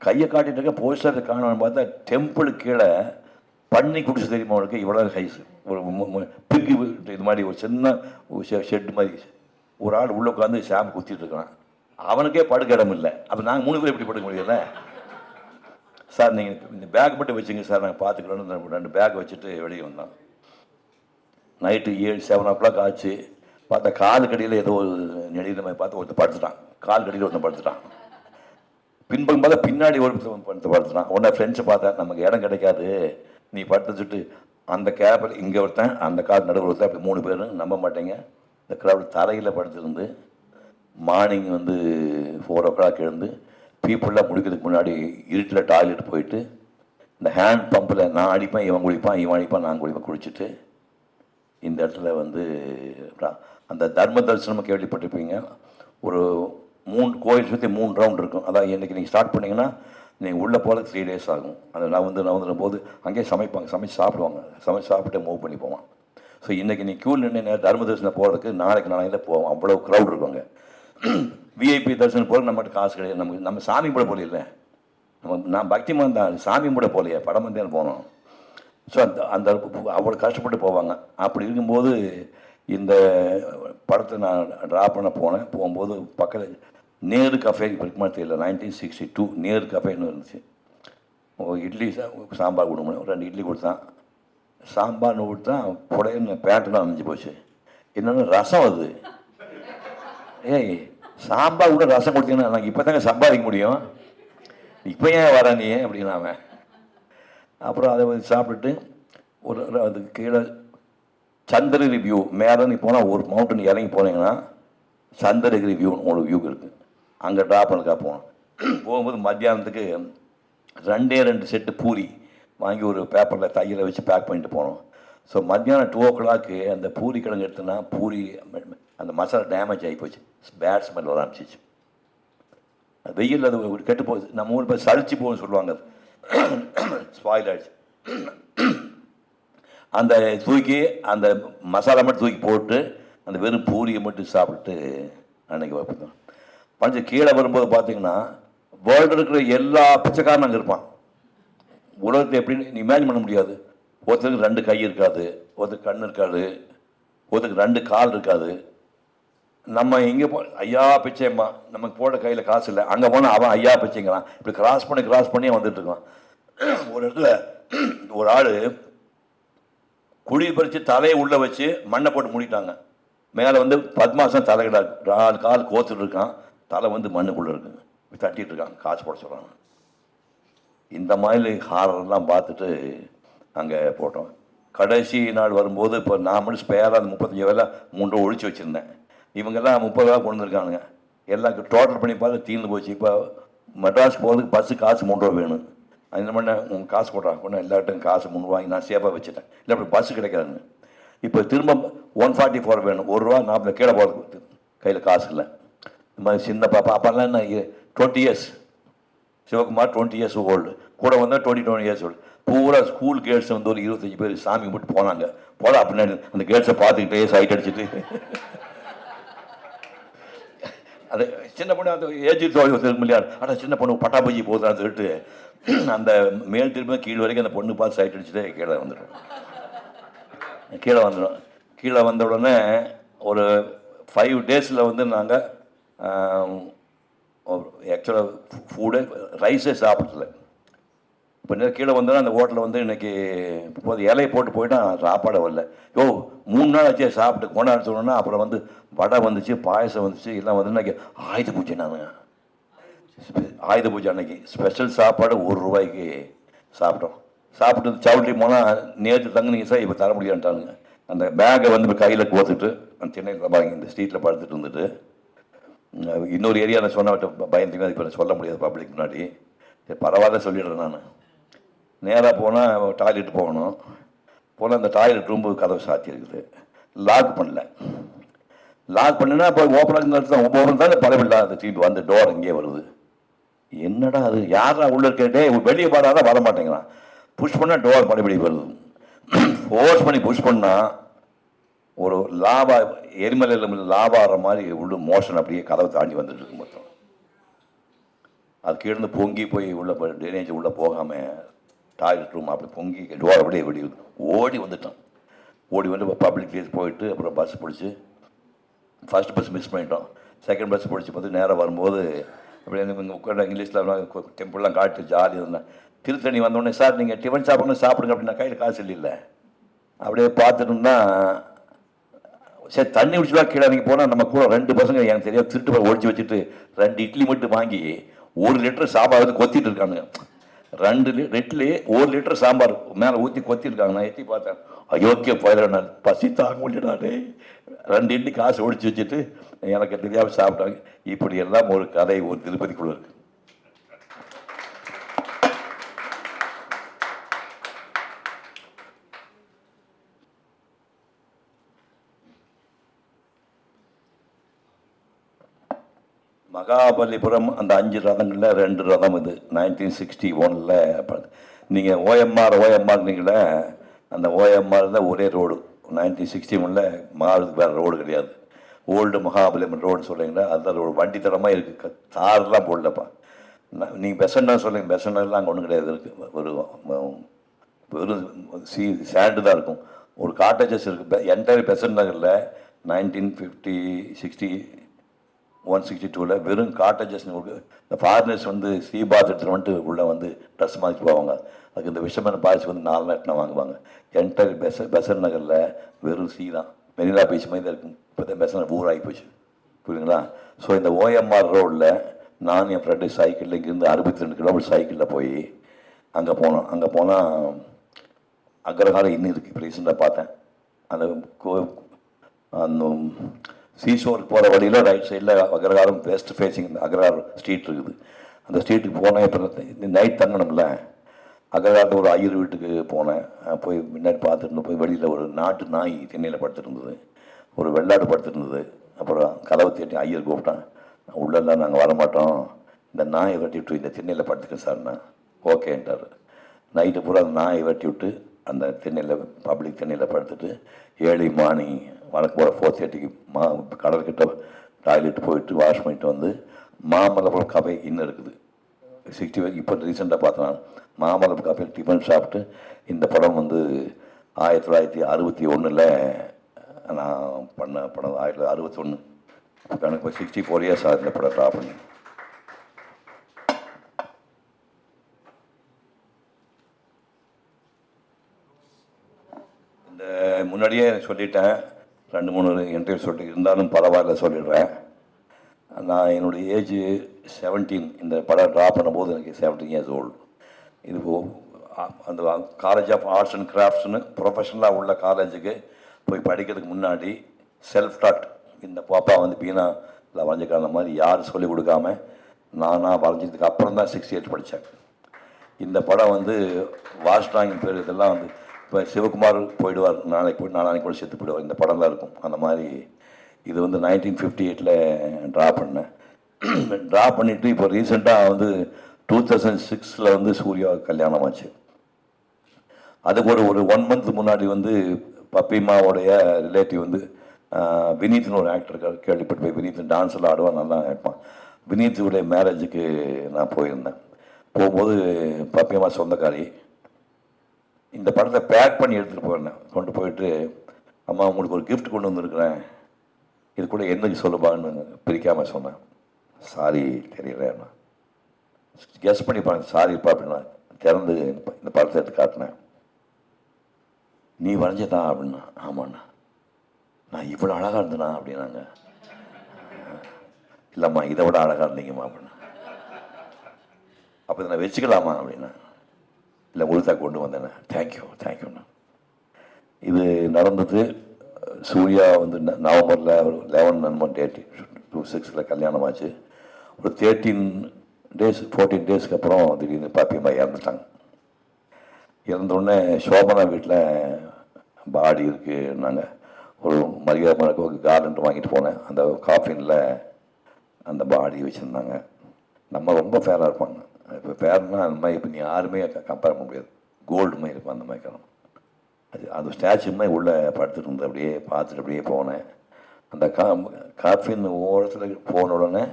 கையை காட்டிட்டு இருக்க போஸ்ட் ஆஃபீஸ் காணணும்னு பார்த்தா டெம்பிள் கீழே பண்ணி குடிச்சு தெரியுமா அவனுக்கு, இவ்வளோ ஹைஸ், ஒரு பிக்கு இது மாதிரி ஒரு சின்ன ஷெட் மாதிரி ஒரு ஆள் உள்ளே உட்காந்து ஷாம்பு குத்திட்டு இருக்கான். அவனுக்கே படுக்க இடம் இல்லை. அப்போ நாங்கள் 3 பேர் எப்படி படுக்க முடியல. சார் நீங்கள் இந்த பேக் மட்டும் வச்சுங்க சார், நாங்கள் பார்த்துக்கிறோன்னு 2 பேக் வச்சுட்டு வெளியே வந்தோம். நைட்டு 7 o'clock ஆச்சு. பார்த்தா கால் கடியில் ஏதோ ஒரு நெடிகிற மாதிரி பார்த்து ஒருத்தர் படுத்துட்டான். கால் கடியில் ஒருத்தன் படுத்துட்டான். பின்பக்கம் பார்த்தா பின்னாடி ஒரு படுத்துட்டான். உடனே ஃப்ரெண்ட்ஸை பார்த்தேன், நமக்கு இடம் கிடைக்காது, நீ படுத்துச்சுட்டு அந்த கேப்பில் இங்கே ஒருத்தன் அந்த கால் நடுவில் ஒருத்தன், அப்படி 3 பேர். நம்ப மாட்டேங்க, இந்த க்ரௌட் தரையில் படுத்துருந்து மார்னிங் வந்து 4 o'clock எழுந்து பீப்புளெலாம் முடிக்கிறதுக்கு முன்னாடி இருட்டில் டாய்லெட் போயிட்டு இந்த ஹேண்ட் பம்பில் நான் அடிப்பேன், இவன் குளிப்பான், இவன் அடிப்பான், நான் குளிப்பேன், குளிச்சுட்டு இந்த இடத்துல வந்து அந்த தர்ம தரிசனமாக கேள்விப்பட்டிருப்பீங்க. ஒரு 3 கோயில் சுற்றி 3 ரவுண்ட் இருக்கும். அதான் இன்றைக்கி நீங்கள் ஸ்டார்ட் பண்ணிங்கன்னா நீங்கள் உள்ளே போகிறதுக்கு 3 days ஆகும். அது நான் வந்துடும் போது அங்கேயே சமைப்பாங்க, சமைச்சு சாப்பிடுவாங்க, சமைச்சு சாப்பிட்டு மூவ் பண்ணி போவான். ஸோ இன்றைக்கி நீ க்யூ நின்று தர்ம தரிசனம் போகிறதுக்கு நாளைக்கு தான் போவோம். அவ்வளோ க்ரௌட் இருக்குவாங்க. விஐபி தரிசனம் போகிறது நம்மகிட்ட காசு கிடையாது. நம்ம சாமி கூட போல இல்லை, நான் பக்திமான் தான், சாமி கூட போகலையே, படம் வந்தே போனோம். ஸோ அந்த அந்த அவ்வளோ கஷ்டப்பட்டு போவாங்க. அப்படி இருக்கும்போது இந்த படத்தை நான் ட்ரா பண்ண போகும்போது பக்கத்தில் நேரு கஃபே இருக்க மாதிரி தெரியல, 1962 நேரு கஃபேன்னு இருந்துச்சு. இட்லி சாம்பார் கொடுக்கணும், 2 இட்லி கொடுத்தான். சாம்பார்னு கொடுத்தா புடையன்னு பேண்ட்டுலாம் அணிஞ்சு போச்சு. என்னென்னு ரசம் அது. ஏய், சாம்பார் கூட ரசம் கொடுத்தீங்கன்னா நாங்கள் இப்போ தாங்க சம்பாதிக்க முடியும், இப்போ ஏன் வர நீ அப்படின்னாம. அப்புறம் அதை சாப்பிட்டுட்டு அதுக்கு கீழே சந்திரகிரி வியூ மேலே நீ போனால் ஒரு மவுண்டன் இறங்கி போனீங்கன்னா சந்திரகிரி வியூன்னு ஒரு வியூ இருக்குது, அங்கே ட்ராப் பண்ணதுக்காக போனோம். போகும்போது மத்தியானத்துக்கு 2 செட்டு பூரி வாங்கி ஒரு பேப்பரில் தையில் வச்சு பேக் பண்ணிட்டு போனோம். ஸோ மத்தியானம் 2 o'clock அந்த பூரி கிழங்கு எடுத்தோன்னா பூரி அந்த மசாலா டேமேஜ் ஆகி போச்சு, பேட் ஸ்மெல் வர ஆரம்பிச்சிச்சு. அது வெயில் அது கெட்டு போகுது, நம்ம ஊர் போய் சளிச்சு போகுன்னு சொல்லுவாங்க, ஸ்பாயில் ஆகிடுச்சு. அந்த தூக்கி அந்த மசாலா மட்டும் தூக்கி போட்டு அந்த வெறும் பூரியை மட்டும் சாப்பிட்டு அன்றைக்கி வைப்போம். பஞ்சம் கீழே வரும்போது பார்த்தீங்கன்னா வேர்ல்டு இருக்கிற எல்லா பிச்சைக்காரனும் அங்கே இருப்பான். உலகத்தை எப்படின்னு இமேஜின் பண்ண முடியாது. ஒருத்தருக்கு 2 கை இருக்காது, ஒருத்தருக்கு கண் இருக்காது, ஒருத்தருக்கு 2 கால் இருக்காது. நம்ம இங்கே ஐயா பிச்சைம்மா, நமக்கு போட கையில் காசு இல்லை, அங்கே போனால் அவன் ஐயா பிச்சைங்கிறான். இப்படி கிராஸ் பண்ணி வந்துட்டு இருக்கான். ஒரு இடத்துல ஒரு ஆள் குழி பறித்து தலையை உள்ளே வச்சு மண்ணை போட்டு மூடிட்டாங்க. மேலே வந்து பத்மாசம் தலைகிடா 4 கால் கோத்துட்டு இருக்கான், தலை வந்து மண்ணுக்குள்ளே இருக்குங்க, தட்டிகிட்டு இருக்கான், காசு போட சொல்கிறாங்க. இந்த மாதிரி ஹாரர்லாம் பார்த்துட்டு அங்கே போட்டோம். கடைசி நாள் வரும்போது இப்போ நான் மட்டும் ஸ்பேராக அந்த 35 வேலை 3 ரூபா ஒழிச்சு வச்சுருந்தேன். இவங்கெல்லாம் 30 ரூபா கொண்டு வந்துருக்கானுங்க. எல்லாம் டோட்டல் பண்ணி பார்த்து தீர்ந்து போச்சு. இப்போ மெட்ராஸ் போகிறதுக்கு பஸ்ஸு காசு 3 ரூபா வேணும். அது என்ன பண்ண, உங்கள் காசு போடுறாங்க கொண்டு எல்லார்ட்டும் காசு 3 ரூபாய்க்கு நான் சேஃபாக வச்சுட்டேன். இல்லை அப்படி பஸ்ஸு கிடைக்காதுன்னு. இப்போ திரும்ப 144 வேணும், 1 ரூபா 40 கீழே போகிறதுக்கு கையில் காசு இல்லை. இந்த மாதிரி சின்ன பாப்பா அப்போல்லாம் என்ன 20 இயர்ஸ், சிவகுமார் 20 இயர்ஸ் ஓல்டு, கூட வந்தால் 20 இயர்ஸ் ஓல்டு. பூரா ஸ்கூல் கேர்ள்ஸ் வந்து ஒரு 25 பேர் சாமி மட்டும் போனாங்க. போல அப்படின்னாடி அந்த கேர்ள்ஸை பார்த்துக்கிட்டே சைட் அடிச்சுட்டு அது சின்ன பொண்ணு அந்த ஏஜ் மில்லியார் ஆனால் சின்ன பொண்ணு பட்டாபூஜி போகுதான்னு சொல்லிட்டு அந்த மேல் திரும்ப கீழ் வரைக்கும் அந்த பொண்ணு பார்த்து சைட் அடிச்சுட்டு கீழே வந்துடும். கீழே வந்த உடனே ஒரு 5 டேஸில் வந்து நாங்கள் ஆக்சுவலாக ஃபுட்டு ரைஸே சாப்பிடல. இப்போ கீழே வந்தோன்னா அந்த ஹோட்டலில் வந்து இன்றைக்கி இப்போது இலையை போயிட்டான், சாப்பாடு வரல. 3 நாள் ஆச்சே சாப்பிட்டு கொண்டாடு சொன்னோன்னா அப்புறம் வந்து வடை வந்துச்சு, பாயசம் வந்துச்சு, எல்லாம் வந்து இன்றைக்கி ஆயுத பூஜை. ஆயுத பூஜை அன்னைக்கு ஸ்பெஷல் சாப்பாடு 1 ரூபாய்க்கு சாப்பிட்டோம். சாப்பிட்டு சவுட்ரி போனால் நேற்று தங்குனீங்க சார், இப்போ தர முடியான்ட்டானுங்க. அந்த பேக்கை வந்து இப்போ கையில் கோத்துட்டு அந்த சென்னையில் வாங்கி இந்த ஸ்ட்ரீட்டில் படுத்துட்டு இருந்துட்டு இன்னொரு ஏரியாவில் சொன்ன பயந்துங்க, இப்போ சொல்ல முடியாது பப்ளிக் முன்னாடி. சரி பரவாயில்ல சொல்லிடுறேன். நான் நேராக போனால் டாய்லெட் போகணும். அந்த டாய்லெட் ரூம்பு கதவு சாத்தி இருக்குது, லாக் பண்ணல. லாக் பண்ணினா இப்போ ஓப்பன் தான் பரவில்லை. அந்த திருப்பி வந்து டோர் இங்கே வருது. என்னடா அது, யாரா உள்ள இருக்கே, வெளியே பாடாதான் வர மாட்டேங்கிறான். புஷ் பண்ணால் டோர் மறுபடி வருது. ஃபோர்ஸ் பண்ணி புஷ் பண்ணால் ஒரு லாபா எரிமலையில் லாபாடுற மாதிரி உள்ள மோஷன் அப்படியே கதவை தாண்டி வந்துட்டு இருக்கு மொத்தம். அது கீழே பொங்கி போய் உள்ள ட்ரைனேஜ் உள்ளே போகாமல் டாய்லெட் ரூம் அப்படி பொங்கி டோர் அப்படியே ஓடி வந்துட்டோம். ஓடி வந்து பப்ளிக் பிளேஸ் போயிட்டு அப்புறம் பஸ் பிடிச்சி ஃபஸ்ட் பஸ் மிஸ் பண்ணிட்டோம். செகண்ட் பஸ் பிடிச்சி பார்த்து நேராக வரும்போது அப்படி இங்கே உட்காந்து இங்கிலீஷில் டெம்பிள்லாம் காட்டு ஜாலியாக இருந்தேன். திருத்தணி வந்தோடனே சார் நீங்கள் டிஃபன் சாப்பிடுங்க அப்படின்னா கையில் காசு இல்லை. அப்படியே பார்த்துட்டோம்னா சரி தண்ணி குடிச்சுவா கீழே இறங்கி போனால் நம்ம கூட 2 பசங்க எனக்கு தெரியாது திருட்டு போய் ஒழிச்சு வச்சுட்டு 2 இட்லி மட்டும் வாங்கி 1 லிட்டர் சாம்பார் வந்து கொத்திட்டு இருக்காங்க. 2 இட்லி 1 லிட்டர் சாம்பார் மேலே ஊற்றி கொத்திருக்காங்க. நான் எத்தி பார்த்தேன், அயோக்கிய போயிட நான் பசி தாங்க முடியலாடே. 2 இட்லி காசு ஒழிச்சு வச்சுட்டு எனக்கு தெரியாமல் சாப்பிட்டாங்க. இப்படி எல்லாம் ஒரு கதை ஒரு திருப்பதிக்குள்ள இருக்கு. மகாபலிபுரம் அந்த 5 ரதங்களில் 2 ரதம் இது 1961. நீங்கள் ஓஎம்ஆர்னீங்களே, அந்த ஓஎம்ஆர் தான் ஒரே ரோடு. 1961 மாறுறதுக்கு வேறு ரோடு கிடையாது. ஓல்டு மகாபலிபுரம் ரோடு சொல்கிறீங்களா, அதுதான் ரோடு. வண்டி தரமாக இருக்குது, தாரெலாம் போடலப்பா. நீங்கள் பெசண்டாக சொல்லுங்கள், பெசண்டெல்லாம் அங்கே ஒன்றும் கிடையாது. இருக்குது ஒரு வெறும் சேண்டு தான் இருக்கும். ஒரு காட்டேஜஸ் இருக்குது என்டையர் பெசன்ட் நகரில் 1950 162 வெறும் காட்டேஜஸ். இந்த ஃபாரினர்ஸ் வந்து சீ பாத் எடுத்துகிட்டு வந்துட்டு உள்ளே வந்து ட்ரெஸ் மாற்றிட்டு போவாங்க. அதுக்கு இந்த விஷமான பாய்ச்சி வந்து 4 நாட்டில் வாங்குவாங்க. என்டையர் பெசன்ட் நகரில் வெறும் சீ தான். மெரினா பீச் மாதிரி தான் இருக்கும். இப்போ தான் பெசன்ட் ஊராகி போச்சு, புரியுதுங்களா? ஸோ இந்த ஓஎம்ஆர் ரோடில் நான் என் ஃப்ரெண்டு சைக்கிளில் இங்கேருந்து 62 கிலோமீட்டர் சைக்கிளில் போய் அங்கே போனோம். அங்கே போனால் அக்ரஹாரம் இன்னும் இருக்குது. இப்போ ரீசெண்டாக பார்த்தேன். அந்த அந்த சீஷோருக்கு போகிற வழியில் ரைட் சைடில் அக்ரஹாரம் வெஸ்ட் ஃபேஸிங் அக்ரஹாரம் ஸ்ட்ரீட் இருக்குது. அந்த ஸ்ட்ரீட்டுக்கு போனேன். இப்போ நைட் தங்கணும்ல, அக்ரஹாரத்தில் ஒரு ஐயர் வீட்டுக்கு போனேன். போய் முன்னாடி பார்த்துட்டு போய் வெளியில் ஒரு நாட்டு நாய் திண்ணையில் படுத்துருந்தது, ஒரு வெள்ளாடு படுத்துருந்தது. அப்புறம் கதவை தேட்டி ஐயர் கூப்பிட்டேன். உள்ளெல்லாம் நாங்கள் வரமாட்டோம், இந்த நாயை வெட்டி விட்டு இந்த திண்ணையில் படுத்துக்க சார்ண்ணா. ஓகேன்ட்டார். நைட்டு பூரா அந்த நாயை வெட்டி விட்டு அந்த திண்ணையில் பப்ளிக் திண்ணையில் படுத்துட்டு ஏர்லி மார்னிங் வழக்கு போகிற 4:30க்கு கடற்கிட்ட டாய்லெட் போயிட்டு வாஷ் பண்ணிட்டு வந்து மாமல்லபுரம் கஃபே இன்னும் இருக்குது 65. இப்போ ரீசெண்டாக பார்த்தேன். மாமல்லபுரம் கஃபே டிஃபன் சாப்பிட்டு இந்த படம் வந்து 1961 நான் பண்ண படம். 1961 கணக்கு 64 இயர்ஸ் ஆகுது இந்த படம் ட்ரா பண்ணி. இந்த முன்னாடியே சொல்லிட்டேன், 2-3 இன்டர்வியூ சொல்லிட்டு இருந்தாலும் பரவாயில்ல சொல்லிடுறேன். நான் என்னுடைய ஏஜ் 17. இந்த படம் ட்ரா பண்ணும்போது எனக்கு 17 இயர்ஸ் ஓல்டு. இது அந்த காலேஜ் ஆஃப் ஆர்ட்ஸ் அண்ட் கிராஃப்ட்ஸ்னு ப்ரொஃபஷனலாக உள்ள காலேஜுக்கு போய் படிக்கிறதுக்கு முன்னாடி செல்ஃப் டாட். இந்த பாப்பா வந்து பீனா இல்லை வரைஞ்சிக்கிற மாதிரி யாரும் சொல்லிக் கொடுக்காம நானாக வரைஞ்சதுக்கு அப்புறம் தான் 6 இயர்ஸ் படித்தேன். இந்த படம் வந்து வாஷ் ட்ராயிங் பேர் இதெல்லாம் வந்து இப்போ சிவகுமார் போயிடுவார், நாளைக்கு போய் நாளைக்கு கூட செத்து போயிடுவார். இந்த படம்லாம் இருக்கும் அந்த மாதிரி. இது வந்து 1958 ட்ரா பண்ணேன். ட்ரா பண்ணிவிட்டு இப்போ ரீசெண்டாக வந்து 2006 வந்து சூர்யா கல்யாணம் ஆச்சு. அதுக்கு ஒரு 1 மந்த் முன்னாடி வந்து பப்பிமாவோடைய ரிலேட்டிவ் வந்து வினீத்னு ஒரு ஆக்டர் கேள்விப்பட்டு போய், வினீத் டான்ஸ் எல்லாம் ஆடுவான், நல்லா இருப்பான். வினீத்துடைய மேரேஜுக்கு நான் போயிருந்தேன். போகும்போது பப்பியம்மா சொந்தக்காரி இந்த படத்தை பேக் பண்ணி எடுத்துகிட்டு போயிருந்தேன். கொண்டு போயிட்டு, அம்மா உங்களுக்கு ஒரு கிஃப்ட் கொண்டு வந்துருக்குறேன், இது கூட என்னைக்கு சொல்லுப்பான்னு பிரிக்காமல் சொன்னேன். சாரி தெரியலண்ணா, கெஸ் பண்ணி பாருங்க சாரிப்பா அப்படின்னா. திறந்து இந்த படத்தை எடுத்து காட்டினேன். நீ வரைஞ்சதான் அப்படின்னா. ஆமாண்ணா. நான் இவ்வளோ அழகாக இருந்தேண்ணா அப்படின்னாங்க. இல்லைம்மா இதை விட அழகாக இருந்தீங்கம்மா அப்படின்னா. அப்போ இதை நான் வச்சுக்கலாமா அப்படின்னா. இல்லை உளுத்தா கொண்டு வந்தேண்ணே. தேங்க்யூண்ணா. இது நடந்தது. சூர்யா வந்து நவம்பரில் ஒரு 11/26 கல்யாணம் ஆச்சு. ஒரு 14 டேஸ்க்கு அப்புறம் திடீர்னு பாப்பியம்மா இறந்துட்டாங்க. இறந்தோடனே சோபனா வீட்டில் பாடி இருக்குன்னாங்க. ஒரு மரியாதை ஒரு கார்டன் வாங்கிட்டு போனேன். அந்த காஃபினில் அந்த பாடி வச்சுருந்தாங்க. நம்ம ரொம்ப ஃபேராக இருப்பாங்க. இப்போ ஃபேர்னால் அந்த மாதிரி இப்போ நீ யாருமே கம்பேர் பண்ண முடியாது. கோல்டு மாதிரி இருக்கும் அந்த மாதிரி காரணம். அது ஸ்டாச்சு மாதிரி உள்ளே படுத்துட்டு இருந்து அப்படியே பார்த்துட்டு அப்படியே போனேன். அந்த காஃபின் ஓரத்தில் போன உடனே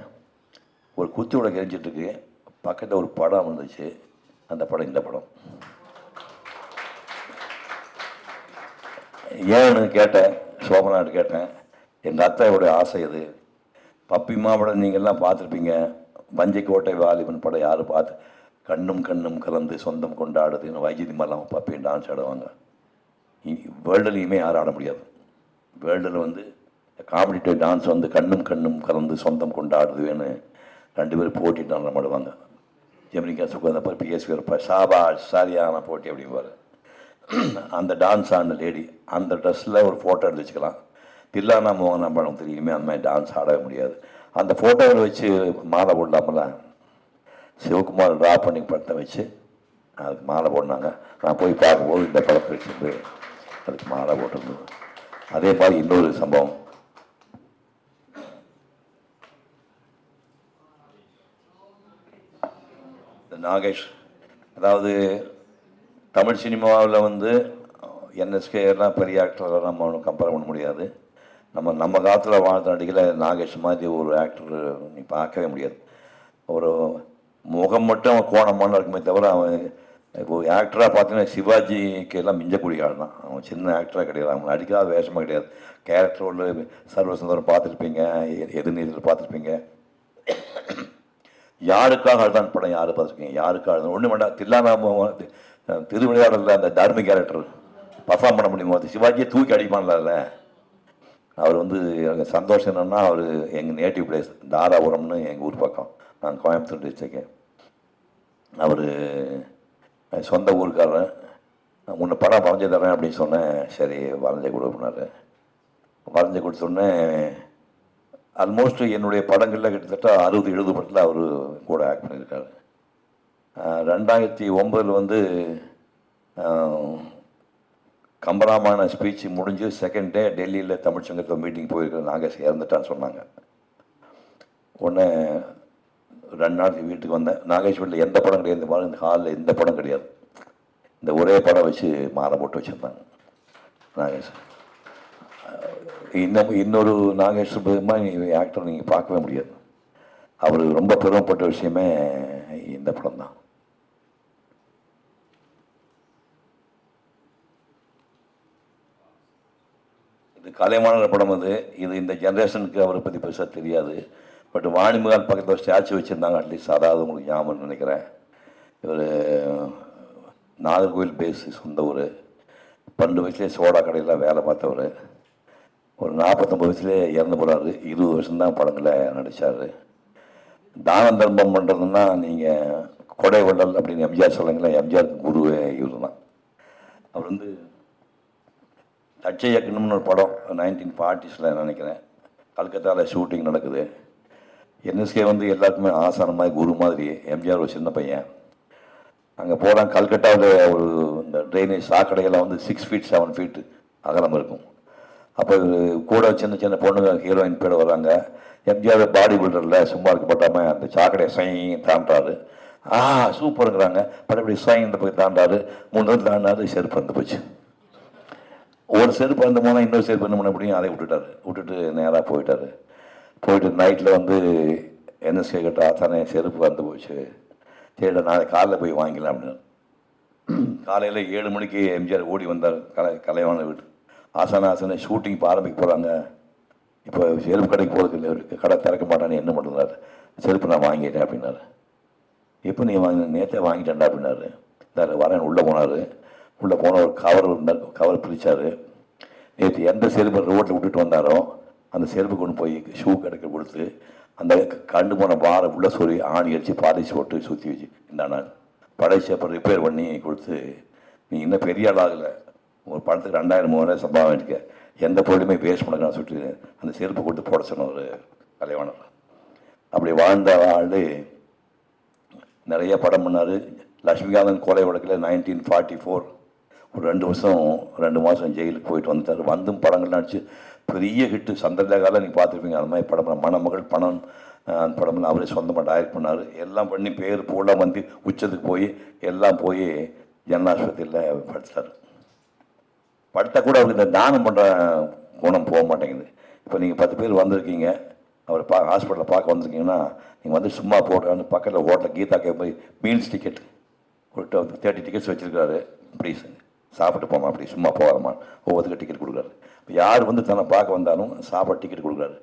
ஒரு குத்தியோட எரிஞ்சிட்ருக்கு. பக்கத்தில் ஒரு படம் வந்துச்சு. அந்த படம் இந்த படம். ஏன்னு கேட்டேன், சோபனாட்டு கேட்டேன். எங்கள் அத்தாவோடைய ஆசை அது. பப்பிமா படம் நீங்கள்லாம் பார்த்துருப்பீங்க. வஞ்சிக்கோட்டை வாலிபன் படம் யார் பார்த்து, கண்ணும் கலந்து சொந்தம் கொண்டாடுதுன்னு வைஜதி மாதிரிலாம் பப்பியும் டான்ஸ் ஆடுவாங்க. வேர்ல்டுலேயுமே யாரும் ஆட முடியாது. வேர்ல்டில் வந்து காம்படிட்டிவ் டான்ஸ் வந்து கண்ணும் கலந்து சொந்தம் கொண்டாடுதுன்னு 2 பேரும் போட்டி டான்ஸ் ஆடுவாங்க. ஜெமினிகா சுகந்தப்பர் பிஎஸ்வி இருப்பார். சாபாஷ் சரியான போட்டி அப்படிம்பார். அந்த டான்ஸ் ஆன லேடி அந்த ட்ரெஸ்ஸில் ஒரு ஃபோட்டோ எடுத்து வச்சுக்கலாம். தில்லானா மோகனா படம் தெரியுமே, அந்த மாதிரி டான்ஸ் ஆடவே முடியாது. அந்த ஃபோட்டோவில் வச்சு மாலை போடலாமல. சிவகுமார் ட்ரா பண்ணி படத்தை வச்சு அதுக்கு மாலை போடினாங்க. நான் போய் பார்க்கும்போது இந்த படத்தை வச்சுருந்து அதுக்கு மாலை போட்டிருந்தது. அதே மாதிரி இன்னொரு சம்பவம். இந்த நாகேஷ், அதாவது தமிழ் சினிமாவில் வந்து என்எஸ்கே எல்லாம் பெரிய ஆக்டர்லாம் நம்ம ஒன்றும் கம்பேர் பண்ண முடியாது. நம்ம காலத்தில் வாழ்ந்த நடிகையில் நாகேஷ் மாதிரி ஒரு ஆக்டர் நீ பார்க்கவே முடியாது. ஒரு முகம் மட்டும் அவன் கோணமான இருக்குமே தவிர அவன் இப்போ ஆக்டராக பார்த்தீங்கன்னா சிவாஜிக்கு எல்லாம் மிஞ்சக்கூடிய ஆள் தான். அவன் சின்ன ஆக்டராக கிடையாது, அவன் நடிக்காத வேஷமாக கிடையாது. கேரக்டரோட சர்வசுந்தரம் பார்த்துருப்பீங்க, எதிர்நீதியில் பார்த்துருப்பீங்க. யாருக்காக அழுதான் படம் யார் பார்த்துருக்கீங்க? யாருக்காக அழுதான் ஒன்றும் வேண்டாம். தில்லானாம திருவிளையாடலில் அந்த தர்மி கேரக்டர் பர்ஃபார்ம் பண்ண முடியுமோ? அது சிவாஜியை தூக்கி அடிப்பான்ல. அவர் வந்து எனக்கு சந்தோஷம் என்னென்னா, அவர் எங்கள் நேட்டிவ் பிளேஸ் தாராபுரம்னு எங்கள் ஊர் பக்கம், நான் கோயம்புத்தூர் டிஸ்ட்ரிக்டு. அவர் சொந்த ஊருக்காரன். உன்னை படம் வரைஞ்சி தரேன் அப்படின்னு சொன்னேன். சரி வரைஞ்சி கொடுப்பினார். வரைஞ்சி கொடுத்தோடனே ஆல்மோஸ்ட் என்னுடைய படங்களில் கிட்டத்தட்ட 60-70 படத்தில் அவர் கூட ஆக்ட் பண்ணியிருக்காரு. 2009 வந்து கம்பராமான ஸ்பீச் முடிஞ்சு செகண்ட் டே டெல்லியில் தமிழ் சங்கத்தில் மீட்டிங் போயிருக்கிற நாகேஷ் இறந்துட்டான்னு சொன்னாங்க. உடனே 2 நாள் வீட்டுக்கு வந்தேன். நாகேஷ் வீட்டில் எந்த படம் கிடையாது, இந்த ஹாலில் எந்த படம் கிடையாது. இந்த ஒரே படம் வச்சு மாலை போட்டு வச்சுருந்தாங்க நாகேஷ். இன்னொரு நாகேஷ் ஆக்டர் நீங்கள் பார்க்கவே முடியாது. அவர் ரொம்ப பெருமைப்பட்ட விஷயமே இந்த படம் தான். இது கலைமானவர் படம். இது இந்த ஜென்ரேஷனுக்கு அவரை பற்றி பெருசாக தெரியாது. பட் வாணிமுகால் பக்கத்தில் ஸ்டாச்சு வச்சுருந்தாங்க. அட்லீஸ்ட் அதாவது உங்களுக்கு ஞாபகம் நினைக்கிறேன். இவர் நாகர்கோவில் பேஸு, சொந்த ஊர். 12 வயசுலேயே சோடா கடையில் வேலை பார்த்தவர். ஒரு 49 வயசுலேயே இறந்து போகிறாரு. 20 வருஷம்தான் படங்களை நடித்தார். தானம் தர்மம் பண்ணுறதுன்னா நீங்கள் கொடை வள்ளல் அப்படின்னு எம்ஜிஆர் சொல்லுங்களா, எம்ஜிஆருக்கு குருவே இவர் தான். அவர் வந்து தட்ச இயக்கணும்னு ஒரு படம் 1940s நினைக்கிறேன், கல்கத்தாவில் ஷூட்டிங் நடக்குது. என்எஸ்கே வந்து எல்லாருக்குமே ஆசான மாதிரி குரு மாதிரி. எம்ஜிஆர் ஒரு சின்ன பையன். அங்கே போகிறாங்க. கல்கட்டாவில் ஒரு இந்த ட்ரைனேஜ் சாக்கடையெல்லாம் வந்து 6 feet 7 feet அகலம் இருக்கும். அப்போ கூட சின்ன சின்ன பொண்ணுங்க ஹீரோயின் பேர் வராங்க. எம்ஜிஆர் பாடி பில்டரில் சும்மா இருக்கப்பட்டாமல் அந்த சாக்கடையை சைன் தாண்டாரு. சூப்பருங்கிறாங்க. படப்படி சைன் போய் தாண்டாரு. 3 நாள் தாண்டாரு. செருப்பு வந்து போச்சு. ஒரு செருப்பு வந்து போனால் இன்னொரு செருப்பு என்ன பண்ண முடியும், அதை விட்டுட்டு நேராக போயிட்டு நைட்டில் வந்து என்எஸ்கே கிட்ட தானே செருப்பு வந்து போச்சு, சரி நாளைக்கு காலையில் போய் வாங்கிக்கலாம் அப்படின்னு. காலையில் 7 மணிக்கு எம்ஜிஆர் ஓடி வந்தார் கலைவாணர் வீட்டு. ஆசனை ஷூட்டிங் இப்போ ஆரம்பிக்க போகிறாங்க, இப்போ செருப்பு கடைக்கு போகிறதுக்கு கடை திறக்க மாட்டானே, என்ன பண்ணுறாரு, செருப்பு நான் வாங்கிட்டேன் அப்படின்னாரு. எப்போ நீ நேற்றே வாங்கிட்டேன்டா அப்படின்னாரு. வரேன். உள்ளே போனார். உள்ளே போன ஒரு கவர் பிரித்தார். நேற்று எந்த செருப்பை ரோட்டில் விட்டுட்டு வந்தாரோ அந்த செருப்பு கொண்டு போய் ஷூ கடைக்கு கொடுத்து அந்த கண்டு போன பாரை உள்ள சொல்லி ஆணி அடித்து பாலிஷ் போட்டு சுற்றி வச்சு இந்த நாள் படைச்சி அப்புறம் ரிப்பேர் பண்ணி கொடுத்து, நீ இன்னும் பெரிய ஆளாகலை, ஒரு படத்துக்கு 2000-3000 சம்பளம் வாங்கிக்க, எந்த பொருளுமே வேஸ்ட் பண்ண சுட்டு அந்த செருப்பு கொடுத்து போட சொன்ன ஒரு கலைவாணர். அப்படி வாழ்ந்த ஆள் நிறைய படம் பண்ணார். லட்சுமிகாந்தன் கொலை வழக்கில் 1944 ஒரு 2 வருஷம் 2 மாதம் ஜெயிலுக்கு போயிட்டு வந்துட்டார். வந்தும் படங்கள் நடிச்சு பெரிய ஹிட்டு. சந்திரலேகாவில் நீங்கள் பார்த்துருப்பீங்க. அது மாதிரி படம் மணமகள் பணம் அந்த படம்லாம் அவரே சொந்தமாக டைரக்ட் பண்ணார். எல்லாம் பண்ணி பேர் பூலாம் வந்து உச்சத்துக்கு போய் எல்லாம் போய் ஜன்னாஸ்பத்திரியில் படுத்துட்டார். படுத்தா கூட அவருக்கு இந்த தானம் பண்ணுற குணம் போக மாட்டேங்குது. இப்போ நீங்கள் 10 பேர் வந்திருக்கீங்க, அவர் ஹாஸ்பிட்டலில் பார்க்க வந்திருக்கீங்கன்னா நீங்கள் வந்து சும்மா போடுறான்னு பக்கத்தில் ஹோட்டலில் கீதாக்கே போய் மீல்ஸ் டிக்கெட் ஒரு 30 டிக்கெட்ஸ் வச்சுருக்காரு. ப்ளீஸ் சாப்பிட்டு போமா, அப்படி சும்மா போகாமா, ஒவ்வொருத்துக்கு டிக்கெட் கொடுக்குறாரு. இப்போ யார் வந்து தன்னை பார்க்க வந்தாலும் சாப்பாடு டிக்கெட் கொடுக்குறாரு.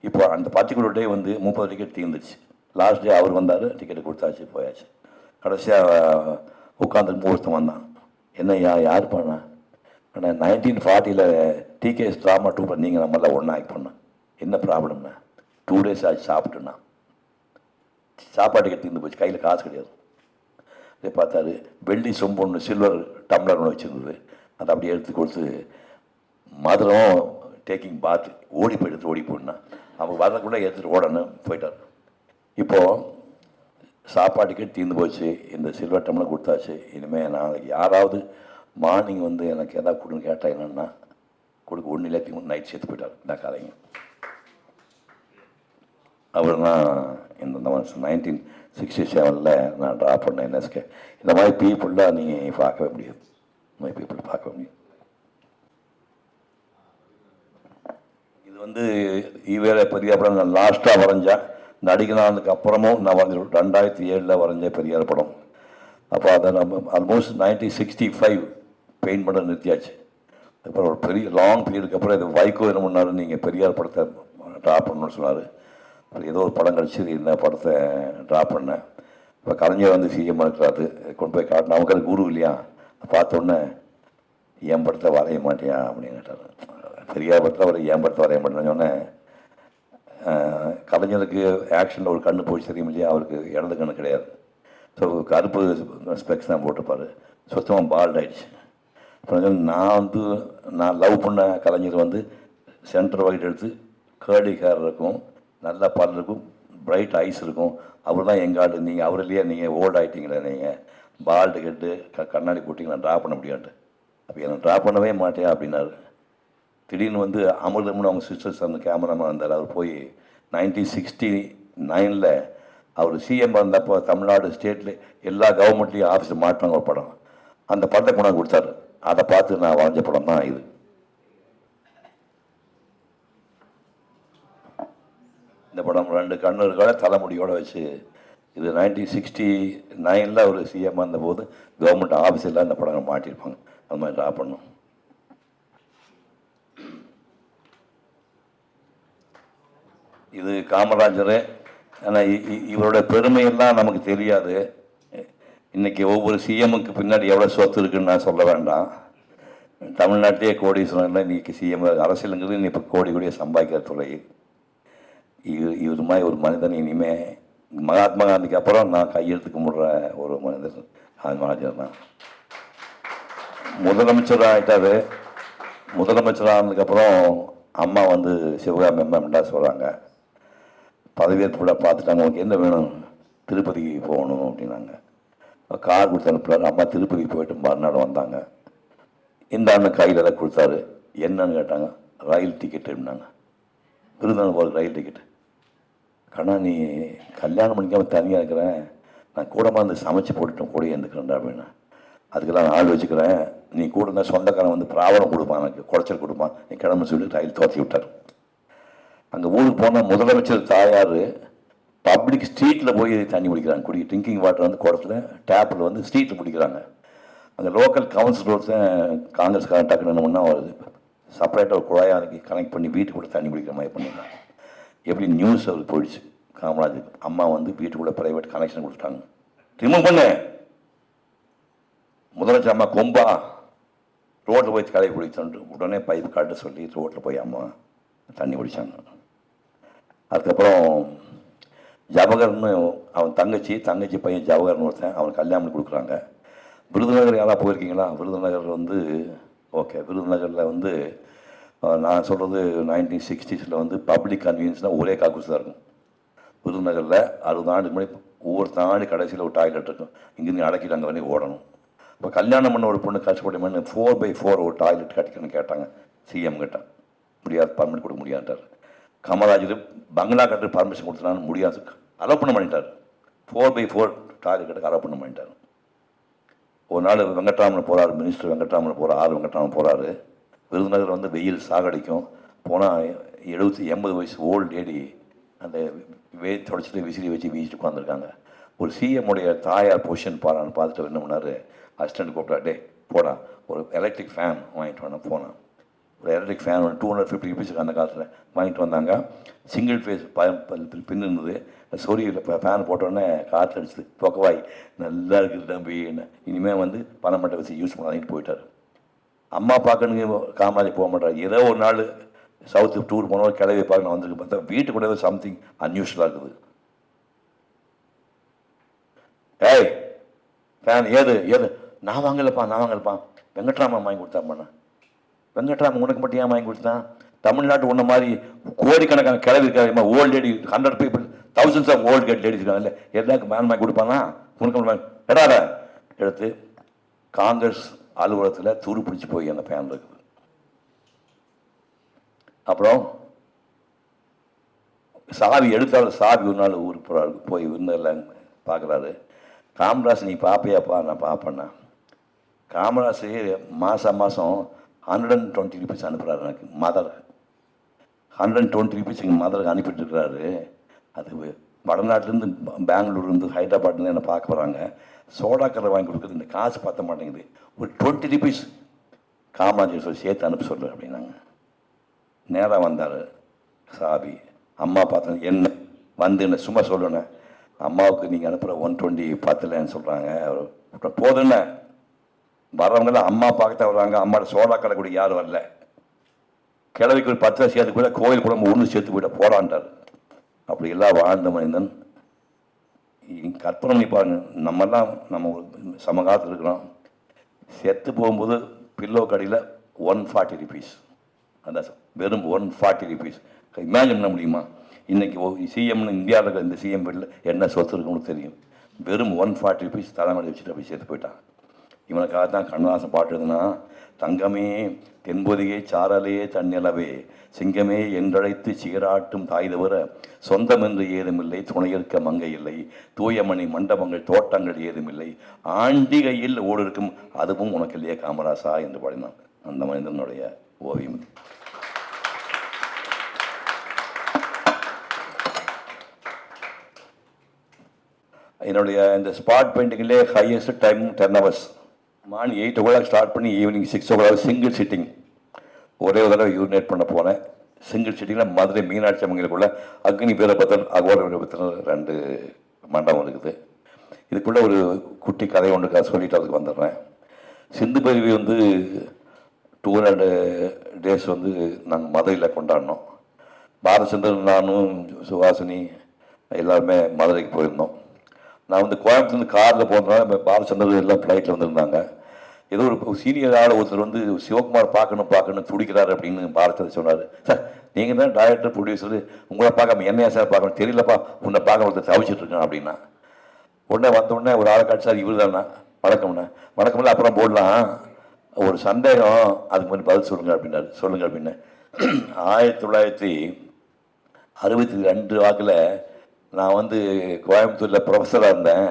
இப்போ அந்த பர்டிகுலர் டே வந்து 30 டிக்கெட் தீர்ந்துச்சு. லாஸ்ட் டே அவர் வந்தார், டிக்கெட்டு கொடுத்தாச்சு, போயாச்சு. கடைசியாக உட்காந்து முகூர்த்தம் வந்தான். என்ன யார் பண்ணா? ஆனால் 1940 டிகேஎஸ் ட்ராமா டூப்பர் நீங்கள் நம்மளாம் ஒன்றா ஆக்ட் பண்ணோம். என்ன ப்ராப்ளம்னா 2 days ஆச்சு சாப்பிட்டுன்னா. சாப்பாடு டிக்கெட் தீர்ந்து போச்சு, கையில் காசு கிடையாது. இதை பார்த்தாரு. வெள்ளி சொம்பு ஒன்று, சில்வர் டம்ளர் ஒன்று வச்சுருந்தது. அதை அப்படியே எடுத்து கொடுத்து மதுரம் டேக்கிங் பாத் ஓடி போயிடுனா அவங்க வரக்குள்ளே எடுத்துகிட்டு ஓடணும் போயிட்டார். இப்போது சாப்பாட்டுக்கே தீர்ந்து போச்சு, இந்த சில்வர் டம்ளர் கொடுத்தாச்சு. இனிமேல் நாளைக்கு யாராவது மார்னிங் வந்து எனக்கு எதாவது கொடுன்னு கேட்டால் என்னென்னா கொடுக்க ஒன்றும் இல்லாத்தையும் நைட் சேர்த்து போயிட்டார். இந்த கதைங்க அவர் தான் இந்த 1967 நான் ட்ரா பண்ணேன் என்எஸ்கே. இந்த மாதிரி பீப்புளாக நீங்கள் பார்க்கவே முடியாது. இந்த மாதிரி பீப்புள் பார்க்கவே முடியாது. இது வந்து ஈவேர பெரிய படம் நான் லாஸ்ட்டாக வரைஞ்சேன். நடிகனானதுக்கு அப்புறமும் நான் வந்து 2007 வரைஞ்ச பெரியார் படம். அப்போ அதை நம்ம ஆல்மோஸ்ட் 1965 பெயிண்ட் பண்ண நிறுத்தியாச்சு. அப்புறம் ஒரு பெரிய லாங் பீரியடுக்கு அப்புறம் இது வைகோ என்ன பண்ணாரு, நீங்கள் பெரியார் படத்தை ட்ரா பண்ணணும்னு சொன்னார். அப்புறம் ஏதோ ஒரு படம் கழிச்சு இந்த படத்தை ட்ரா பண்ணேன். இப்போ கலைஞர் வந்து சிஎம் இருக்கிறாரு, கொண்டு போய் காட்டின நமக்கு அது குரு இல்லையா, பார்த்தோன்னே என் படத்தை வரைய மாட்டியா அப்படின்னு கேட்டார். பெரியார் படத்தில் அவர் என் படத்தை வரைய மாட்டேன்னு சொன்னேன். கலைஞருக்கு ஆக்ஷனில் ஒரு கண்ணு போய் தெரியும் இல்லையா, அவருக்கு இடது கண்ணு கிடையாது. ஸோ கருப்பு ஸ்பெக்ஸ் தான் போட்டுப்பார், சுத்தமாக பால்ட் ஆகிடுச்சு. அப்புறம் நான் லவ் பண்ண கலைஞர் வந்து சென்டர் ஒயிட் எடுத்து கேர்லி ஹேர் இருக்கும், நல்ல பல் இருக்கும், பிரைட் ஐஸ் இருக்கும். அவர் தான் எங்கள் ஆள். நீங்கள் அவர் இல்லையா, நீங்கள் ஓல்ட் ஆகிட்டீங்களே, நீங்கள் பால்டு கெட்டு கண்ணாடி போட்டிங்க, நான் ட்ரா பண்ண முடியான்ட்டு. அப்போ என்னை ட்ரா பண்ணவே மாட்டேன் அப்படின்னாரு. திடீர்னு வந்து அமிர்தம்னு அவங்க சிஸ்டர்ஸ் அந்த கேமராமேன் வந்தார். அவர் போய் 1969 அவர் சிஎம் வந்தப்போ தமிழ்நாடு ஸ்டேட்டில் எல்லா கவர்மெண்ட்லேயும் ஆஃபீஸில் மாட்டினாங்க ஒரு படம். அந்த படத்தை கொண்டாந்து கொடுத்தாரு. அதை பார்த்து நான் வரைஞ்ச படம் தான் இது. இந்த படம் 2 கண்ணூர்களோட தலைமுடியோடு வச்சு, இது 1969 ஒரு சிஎம் வந்தபோது கவர்மெண்ட் ஆஃபீஸில் இந்த படங்கள் மாட்டியிருப்பாங்க. அது மாதிரி ட்ரா பண்ணோம். இது காமராஜர். ஆனால் இவரோட பெருமையெல்லாம் நமக்கு தெரியாது. இன்றைக்கி ஒவ்வொரு சிஎம்முக்கு பின்னாடி எவ்வளோ சொத்து இருக்குன்னு நான் சொல்ல வேண்டாம். தமிழ்நாட்டிலே கோடீஸ்வரன் இன்றைக்கி சிஎம் அரசியலுங்கிறது இன்னும் இப்போ கோடி கோடியாக சம்பாதிக்கிற துறை. இவர் மாதிரி ஒரு மனிதன் இனிமேல் மகாத்மா காந்திக்கு அப்புறம் நான் கையெழுத்துக்கு முடுற ஒரு மனிதர் காமராஜர் தான். முதலமைச்சர் ஆகிட்டார். முதலமைச்சர் ஆனதுக்கப்புறம் அம்மா வந்து சிவகாமி அம்மா சொல்கிறாங்க, பதவியேற்பு விழா பார்த்துட்டாங்க, உங்களுக்கு என்ன வேணும், திருப்பதிக்கு போகணும் அப்படின்னாங்க. கார் கொடுத்து அனுப்புறாரு. அம்மா திருப்பதிக்கு போயிட்டு மறுநாள் வந்தாங்க. இந்த அண்ணன் கையில் எல்லாம் கொடுத்தாரு. என்னன்னு கேட்டாங்க. ரயில் டிக்கெட் அப்படின்னாங்க. விருதுநகர் போகிற ரயில் டிக்கெட்டு. கண்ணா, நீ கல்யாணம் பண்ணிக்காமல் தனியாக இருக்கிறேன், நான் கூடமாக வந்து சமைச்சு போட்டுட்டோம், கூட இருந்துக்கிறேன்டா அப்படின்னா. அதுக்கெல்லாம் நான் ஆள் வச்சுக்கிறேன், நீ கூட இருந்தால் சொந்தக்காரன் வந்து பிராவணம் கொடுப்பான், எனக்கு குறைச்சல் கொடுப்பான், நீ கிளம்பு சொல்லி ரயில் தோற்றி விட்டார். அங்கே ஊருக்கு போனால் முதலமைச்சர் தாயார் பப்ளிக் ஸ்ட்ரீட்டில் போய் தண்ணி குடிக்கிறாங்க. ட்ரிங்கிங் வாட்டர் வந்து குடத்தில் டேப்பில் வந்து ஸ்ட்ரீட்டில் குடிக்கிறாங்க. அங்கே லோக்கல் கவுன்சிலர் ஒருத்தன் காங்கிரஸ்காரன் டக்குன்னு என்ன பண்ணால் வருது, செப்பரேட்டாக ஒரு குழாயாருக்கு கனெக்ட் பண்ணி வீட்டுக்குள்ளே தண்ணி குடிக்கிற மாதிரி பண்ணியிருந்தாங்க. எப்படி நியூஸ் அவருக்கு போயிடுச்சு காமராஜருக்கு. அம்மா வந்து வீட்டுக்குள்ளே ப்ரைவேட் கனெக்ஷன் கொடுத்துட்டாங்க. ரிமூவ் பண்ண முதலமைச்சர் அம்மா கொம்பா ரோட்டில் போய் கலையை குடிச்சோன்ட்டு உடனே பைப்பு காட்ட சொல்லி ரோட்டில் போய் அம்மா தண்ணி குடித்தாங்க. அதுக்கப்புறம் ஜவஹர்னு அவன் தங்கச்சி பையன் ஜவஹர்னு ஒருத்தன், அவன் கல்யாணம் கொடுக்குறாங்க. விருதுநகர் யாராவது போயிருக்கீங்களா? விருதுநகர் வந்து ஓகே, விருதுநகரில் வந்து நான் சொல்கிறது 1960s வந்து பப்ளிக் கன்வீனியன்ஸ்னால் ஒரே காக்கூஸ் தான் இருக்கும். விருதுநகரில் 60 ஆண்டுக்கு முன்னாடி ஒவ்வொரு தாண்டி கடைசியில் ஒரு டாய்லெட் இருக்கும். இங்கேருந்து அடக்கிட்டு அங்கே வந்து ஓடணும். இப்போ கல்யாணம் பண்ண ஒரு பொண்ணு கஷ்டப்பட்டு 4x4 ஒரு டாய்லெட் கட்டிக்கணும்னு கேட்டாங்க. சிஎம் கிட்ட முடியாது, பர்மிட் கொடுக்க முடியாதுட்டார். காமராஜர் பங்களா கட்டு பர்மிஷன் கொடுத்தனாலும் முடியாது, அலோவ் பண்ண பண்ணிட்டார். 4x4 டாய்லெட் கட்டுக்கு அலோவ் பண்ண பண்ணிட்டார். ஒரு நாள் வெங்கட்ராமன் போகிறாரு, மினிஸ்டர் வெங்கட்ராமன் போகிறார், வெங்கட்ராமன் போகிறாரு. விருதுநகர் வந்து வெயில் சாகடிக்கும். போனால் 70-80 வயசு ஓல்டு லேடி அந்த தொடச்சிட்டு விசிறி வச்சு வீசிட்டு உட்காந்துருக்காங்க. ஒரு சிஎம்முடைய தாயார் பொசிஷன் பாரான்னு பார்த்துட்டு என்ன பண்ணார், அசிஸ்டண்ட் கூப்பிட்டா, டே போடா ஒரு எலக்ட்ரிக் ஃபேன் வாங்கிட்டு வந்தேன். போனான். ஒரு எலக்ட்ரிக் ஃபேன் 250 ருபீஸுக்கு அந்த காலத்தில் வாங்கிட்டு வந்தாங்க. சிங்கிள் ஃபேஸ் பின் இருந்தது. சொரியில் ஃபேன் போட்டோடனே காற்று அடிச்சுது. பொக்கவாய் நல்லா இருக்குது தம்பி, என்ன இனிமேல் வந்து பணம் மட்டும் வச்சு யூஸ் பண்ணாதீங்கன்னு போயிட்டார். அம்மா பார்க்கணுங்க காமராஜர் போக மாட்டார். ஏதோ ஒரு நாள் சவுத்து டூர் போனோம், கிளவி பார்க்கணும் வந்துருக்கு. பார்த்தா வீட்டு கூட ஏதோ சம்திங் அன்யூஷுவலாக இருக்குது. ஏய் ஃபேன் ஏது நான் வாங்கலப்பா வெங்கட்ராமன் வாங்கி கொடுத்தாப்பண்ணா. வெங்கட்ராமன் உனக்கு மட்டும் ஏன் வாங்கி கொடுத்தான்? தமிழ்நாட்டு ஒன்று மாதிரி கோடிக்கணக்கான கிளவி இருக்காது, old lady 100 people, thousands of old cat ladies இருக்காங்கல்ல, எல்லாருக்கும் மேன் வாங்கி கொடுப்பானா? உனக்கு எடாத எடுத்து காங்கிரஸ் அலுவலகத்தில் துரு பிடிச்சி போய் அந்த ஃபேன் இருக்குது. அப்புறம் சாவி எடுத்தாலும் சாவி ஒரு நாள் ஊருக்கு போகிறாரு, போய் விருந்தெல்லாம் பார்க்குறாரு. காமராஜ் நீ பார்ப்பையாப்பா? நான் பார்ப்பேண்ணா. காமராஜ் மாதம் 120 ருபீஸ் அனுப்புகிறாரு எனக்கு. மதர் 120 ருபீஸ் எங்கள் மதருக்கு அனுப்பிட்டுருக்கிறாரு. அது வடநாட்டிலேருந்து பெங்களூர்லேருந்து ஹைதராபாத்லேருந்து என்னை பார்க்க வராங்க. சோடா கரை வாங்கி கொடுக்குறது இந்த காசு பத்த மாட்டேங்குது, ஒரு 20 ருபீஸ் காமராஜர் சொல்லி சேர்த்து அனுப்ப சொல்லு அப்படின்னாங்க. நேராக வந்தார் சாபி. அம்மா பார்த்தேன், என்ன வந்து என்ன சும்மா சொல்லணும், அம்மாவுக்கு நீங்கள் அனுப்புகிற 120 பத்தலைன்னு சொல்கிறாங்க. அவர் போதுன்னு வரவங்களாம் அம்மா பார்க்கத்தான் வருவாங்க, அம்மாவோட சோடா கடை கூட யாரும் வரல. கிழவிக்கு ஒரு 10 சேர்த்து கூட கோயில் குடும்பம் ஒன்று சேர்த்து போயிட போடான்ட்டார். அப்படி எல்லாம் வாழ்ந்த மனிதன். கற்பனை பண்ணி பாருங்க, நம்மெல்லாம் நம்ம சமகாலத்தில் இருக்கிறோம். செத்து போகும்போது பில்லோ கடையில் 140 ருபீஸ், அதான் வெறும் 140 ருபீஸ். இமேஜின் பண்ண முடியுமா? இன்றைக்கி சிஎம்னு இந்தியாவில் இருக்கிற இந்த சிஎம் வீட்டில் என்ன சொத்து இருக்குன்னு தெரியும். வெறும் 140 ருபீஸ் தலைமையில் வச்சுட்டு அப்படி சேர்த்து போயிட்டான். இவனுக்காக தான் கண்ணதாசன் பாட்டு எழுதுனா, தங்கமே தென்பொதிகை சாரலே தன்னிலவே சிங்கமே என்றழைத்து சீராட்டும் தாய் தவிர சொந்தம் என்று ஏதுமில்லை, துணையிருக்க மங்கை இல்லை, தூயமணி மண்டபங்கள் தோட்டங்கள் ஏதுமில்லை, ஆண்டிகையில் ஓடு இருக்கும் அதுவும் உனக்கு இல்லையே காமராசா என்று பாடினான். அந்த மனிதனுடைய ஓவியம். என்னுடைய இந்த ஸ்பாட் பெயிண்டிங்லேயே highest time 10 hours. Morning 8 o'clock start பண்ணி ஈவினிங் 6 o'clock சிங்கிள் சிட்டிங். ஒரே ஒரு தடவை யூரினேட் பண்ண போனேன். சிங்கிள் சிட்டிங்கில் மதுரை மீனாட்சி அம்மங்களுக்குள்ள அக்னி வீரபத்ரன் அகோர வீரபத்ரன் 2 மண்டபம் இருக்குது. இதுக்குள்ளே ஒரு குட்டி கதை ஒன்றுக்காக சொல்லிட்டு அதுக்கு வந்துடுறேன். சிந்து பைரவி 200 days நாங்கள் மதுரையில் கொண்டாடினோம். பாலச்சந்திரன், நானும், சுஹாசினி எல்லாருமே மதுரைக்கு போயிருந்தோம். நான் கோயம்புத்தூர்ந்து காரில் போனதுனால பாலச்சந்திரன் எல்லாம் ஃப்ளைட்டில் வந்திருந்தாங்க. ஏதோ ஒரு சீனியர் ஆள் ஒருத்தர் சிவகுமார் பார்க்கணும் துடிக்கிறார் அப்படின்னு பாலச்சந்திரன் சொன்னார். சார் நீங்கள் தான் டைரக்டர் ப்ரொடியூசர், உங்களை பார்க்காம என்னையா சார் பார்க்கணும், தெரியலப்பா உன்னை பார்க்க ஒருத்தர் தவிச்சிட்ருக்கேன் அப்படின்னா. உடனே வந்தோடனே ஒரு ஆளை காட்சி, சார் இவர் தானே, வணக்கம்ல அப்புறம் போடலாம், ஒரு சந்தேகம் அதுக்கு முன்னாடி பதில் சொல்லுங்கள் அப்படின்னாரு. சொல்லுங்கள் அப்படின்னு 1962 வாக்கில் நான் கோயம்புத்தூரில் ப்ரொஃபஸராக இருந்தேன்.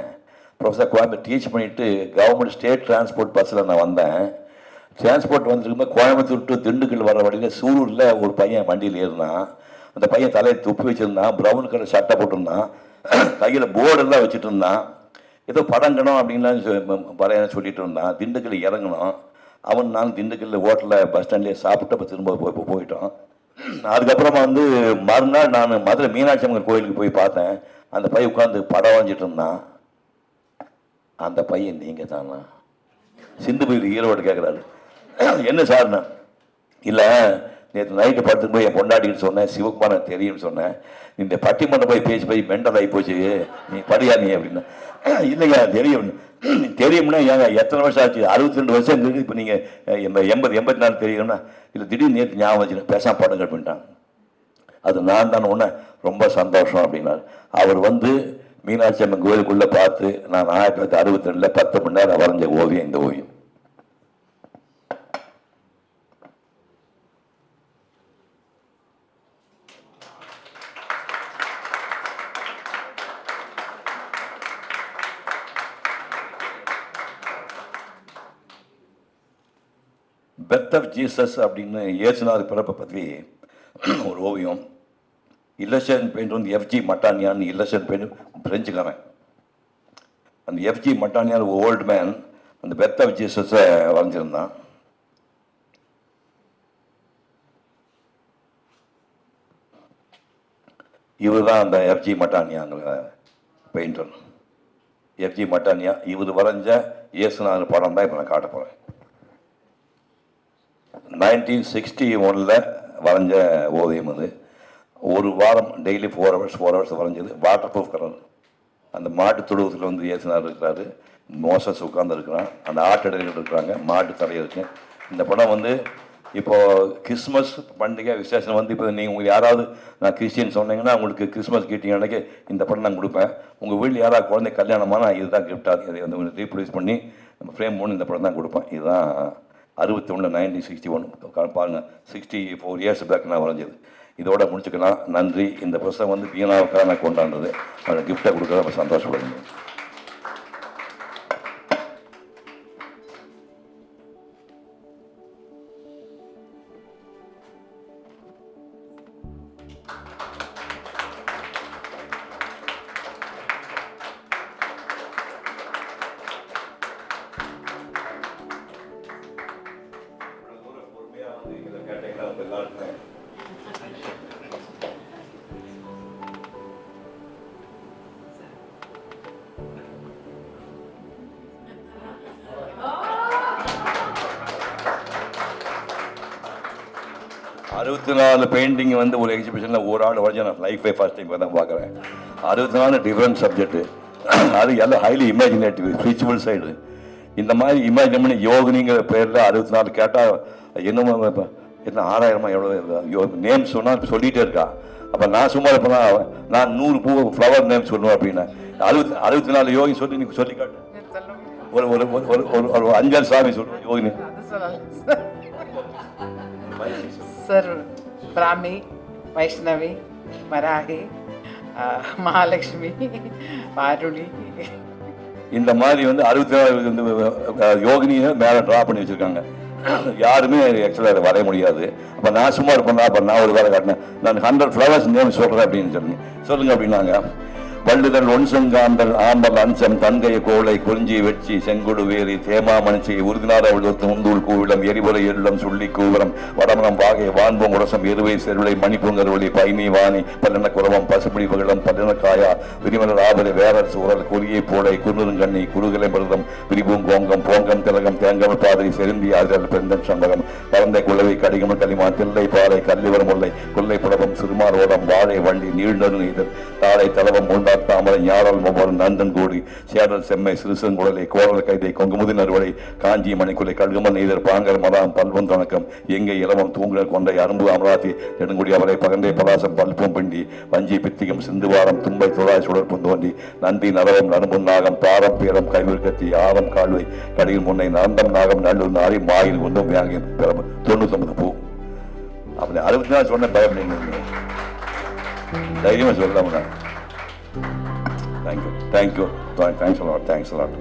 கோயம்புத்தூர் டீச் பண்ணிவிட்டு கவர்மெண்ட் ஸ்டேட் டிரான்ஸ்போர்ட் பஸ்ஸில் நான் வந்தேன். டிரான்ஸ்போர்ட் வந்துருக்கும்போது கோயம்புத்தூர் டு திண்டுக்கல் வர வழியில் சூலூரில் ஒரு பையன் வண்டியில் ஏறினான். அந்த பையன் தலையை துப்பி வச்சுருந்தான், ப்ரௌன் கலர் சட்டை போட்டிருந்தான், கையில் போர்டெல்லாம் வச்சுட்டு இருந்தான். ஏதோ படங்கணும் அப்படின்லாம் வரையன்னு சொல்லிட்டு இருந்தான். திண்டுக்கல் இறங்கணும். நான் திண்டுக்கல்லில் ஹோட்டலில் பஸ் ஸ்டாண்ட்லேயே சாப்பிட்டு அப்போ திரும்ப போயிட்டோம். அதுக்கப்புறமா மறுநாள் நான் மதுரை மீனாட்சி அம்மன் கோயிலுக்கு போய் பார்த்தேன். அந்த பையன் உட்காந்து படம் வரைஞ்சிட்டு இருந்தான். அந்த பையன் நீங்கள் தானா? சிந்து பையில் ஈரோடு கேட்குறாரு. என்ன சார்ண்ணா? இல்லை, நேற்று நைட்டு படத்துக்கு போய் என் பொண்டாட்டின்னு சொன்னேன், சிவகுமார் தெரியும்னு சொன்னேன், இந்த பட்டிமன்றம் போய் பேசி போய் மெண்டல் ஆகி போச்சு, நீ படியா நீ அப்படின்னா. இல்லைங்க தெரியும்னா ஏங்க எத்தனை வருஷம் ஆச்சு? 62 வருஷம் இருக்குது. இப்போ நீங்கள் 80-84 தெரியும்னா, இல்லை திடீர்னு நேற்று ஞாபகம் வச்சுன்னா பேசாமல் படங்கள் பண்ணிட்டான். அது நான் தானே ஒன்று, ரொம்ப சந்தோஷம் அப்படின்னாரு. அவர் மீனாட்சி அம்மன் கோயிலுக்குள்ளே பார்த்து நான் 1962 10 மணி நேரம் வரைஞ்ச ஓவியம் இந்த ஓவியம். பெர்த் ஆஃப் ஜீசஸ் அப்படின்னு இயேசுநாதர் பிறப்பை பற்றி ஒரு ஓவியம். இல்லஸ்ட்ரேஷன் பெயிண்ட் எஃப்ஜி மட்டானியான்னு இல்லஸ்ட்ரேஷன் பெயிண்ட் பிரெஞ்சுக்காரன். அந்த எஃப்ஜி மட்டானியான் ஓல்டு மேன் அந்த பெர்த் ஆஃப் ஜீசஸை வரைஞ்சிருந்தான். இவர் தான் அந்த எஃப்ஜி மட்டானியாங்கிற பெயிண்டர். எஃப்ஜி மட்டானியா இவர் வரைஞ்ச இயேசுநாதர் படம் தான் இப்போ நான் காட்ட போகிறேன். 1961 வரைஞ்ச ஓவியம் அது. ஒரு வாரம் டெய்லி 4 hours வரைஞ்சது. Waterproof colour. அந்த மாட்டு தொழுவத்தில் இயேசுநாதர் இருக்கிறாரு, மோசஸ் உட்கார்ந்து இருக்கிறான், அந்த ஆட்டடைகள் இருக்கிறாங்க, மாட்டு தலை இருக்கு. இந்த படம் இப்போது கிறிஸ்மஸ் பண்டிகை விசேஷம் இப்போ நீங்கள் உங்களுக்கு யாராவது நான் கிறிஸ்டின் சொன்னீங்கன்னா உங்களுக்கு கிறிஸ்மஸ் கிஃப்டிங் அன்றைக்கி இந்த படம் நான் கொடுப்பேன். உங்கள் வீட்டில் யாராவது குழந்தை கல்யாணமானா இதுதான் கிஃப்டாக இதை ரீப்ரொடியூஸ் பண்ணி நம்ம ஃப்ரேம் பண்ணி இந்த படம் தான் கொடுப்பேன். இதுதான் 61 1961 பாருங்கள், 64 years பேக் நான் வரைஞ்சது. இதோட முடிச்சுக்கலாம். நன்றி. இந்த புத்தகம் வீணாவுக்காக நான் கொண்டாடுறது, அதை கிஃப்டை கொடுக்குறது நம்ம சந்தோஷப்படுங்க. 64 பெயிண்டிங் வந்து ஒரு எக்ஸிபிஷனில் ஒரு ஆள் வரைஞ்சு நான் லைஃபே ஃபர்ஸ்ட் டைம் தான் பார்க்குறேன். 64 டிஃப்ரெண்ட் சப்ஜெக்ட்டு, அது எல்லாம் ஹைலி இமேஜினேட்டிவ் ஸ்பிரிச்சுவல் சைடு. இந்த மாதிரி இமேஜின் பண்ணி யோகினிங்கிற பேரில் 64 கேட்டால் என்னமோ என்ன 6000 எவ்வளோ நேம் சொன்னால் சொல்லிகிட்டே இருக்கா. அப்போ நான் சும்மா இருப்பேன்னா நான் 100 பூ ஃப்ளவர் நேம் சொல்லுவேன் அப்படின்னா 64 யோகி சொல்லி நீ சொல்லி காட்டு. ஒரு ஒரு ஒரு ஒரு 5 சாமி சொல்லுவேன் யோகினி. सर ब्राह्मी, वैष्णवी, वराही, महालक्ष्मी, वारुणी. இந்த மாதிரி வந்து 64 யோகினியை மேலே ட்ரா பண்ணி வச்சுருக்காங்க. யாருமே ஆக்சுவலாக அதை வரைய முடியாது. அப்போ நான் சும்மா இருப்பேன். அப்போ நான் ஒரு வேலை காட்டினேன். நான் 100 ஃப்ளவர்ஸ் நேம் சொல்கிறேன் அப்படின்னு சொல்லுங்க அப்படின்னாங்க. வள்ளுதல் ஒன்சங்காந்தல் ஆம்பல் அஞ்சம் தங்கைய கோளை குறிஞ்சி வெட்சி செங்குடு வேரி தேமா மணிச்சி உறுதினார விழுத்து முந்தூள் கூவிடம் எரிபுரை எருளம் சுள்ளி கூவரம் வடமனம் வாகை வான்பம் உரசம் எருவை செருளை மணிப்பூங்கருளி பைனி வாணி பல்லென குரவம் பசுப்பிடி பகலம் பல்லென காயா விரிமலர் ஆபரை வேரரசு உரல் குறியை போலை குறுநெருங்கண்ணி குறுகலை மிருதம் விரிபூங் கோங்கம் போங்கம் திலகம் தேங்கமல் பாதிரி செருந்தி ஆதல் பெருந்தன் சம்பகம் பரந்தை குள்ளவை கடிகமல் களிமான் தில்லை பாறை கல்லிவரம் முல்லை கொல்லை புலவம் சிறுமார் ஓடம் வாழை வள்ளி நீழ்நறு நீதல் தாழை தலவம் உண்டார் தாமரை ஞாழல் மொவ்வொரு நந்தன் கூடி சேரல் செம்மை சிறுசங்குழலை கோரல் கைதை கொங்குமுதி நறுவலை காஞ்சி மணிக்குலை கழுகுமல் நெய்தர் பாங்கர் மதாம் பல்வம் தணக்கம் எங்கை இளவம் தூங்குதல் கொண்டை அரும்பு அமராத்தி நெடுங்குடி அவரை பகண்டை பலாசம் பல்பும் பிண்டி வஞ்சி பித்திகம் சிந்துவாரம் தும்பை துழாய் சுடற்பும் தோண்டி நந்தி நரவம் நரம்பும் நாகம் பாரம் பேரம் கைவிற்கத்தி ஆரம் கால்வை கடியில் முன்னை நந்தம் நாகம் நல்லூர் நாரி மாயில் குந்தும் வியாங்கின் பிறப்பு 99 பூ. அப்படி 64 சொன்ன பயப்படி தைரியமாக சொல்லலாம். Thank you. Thanks a lot.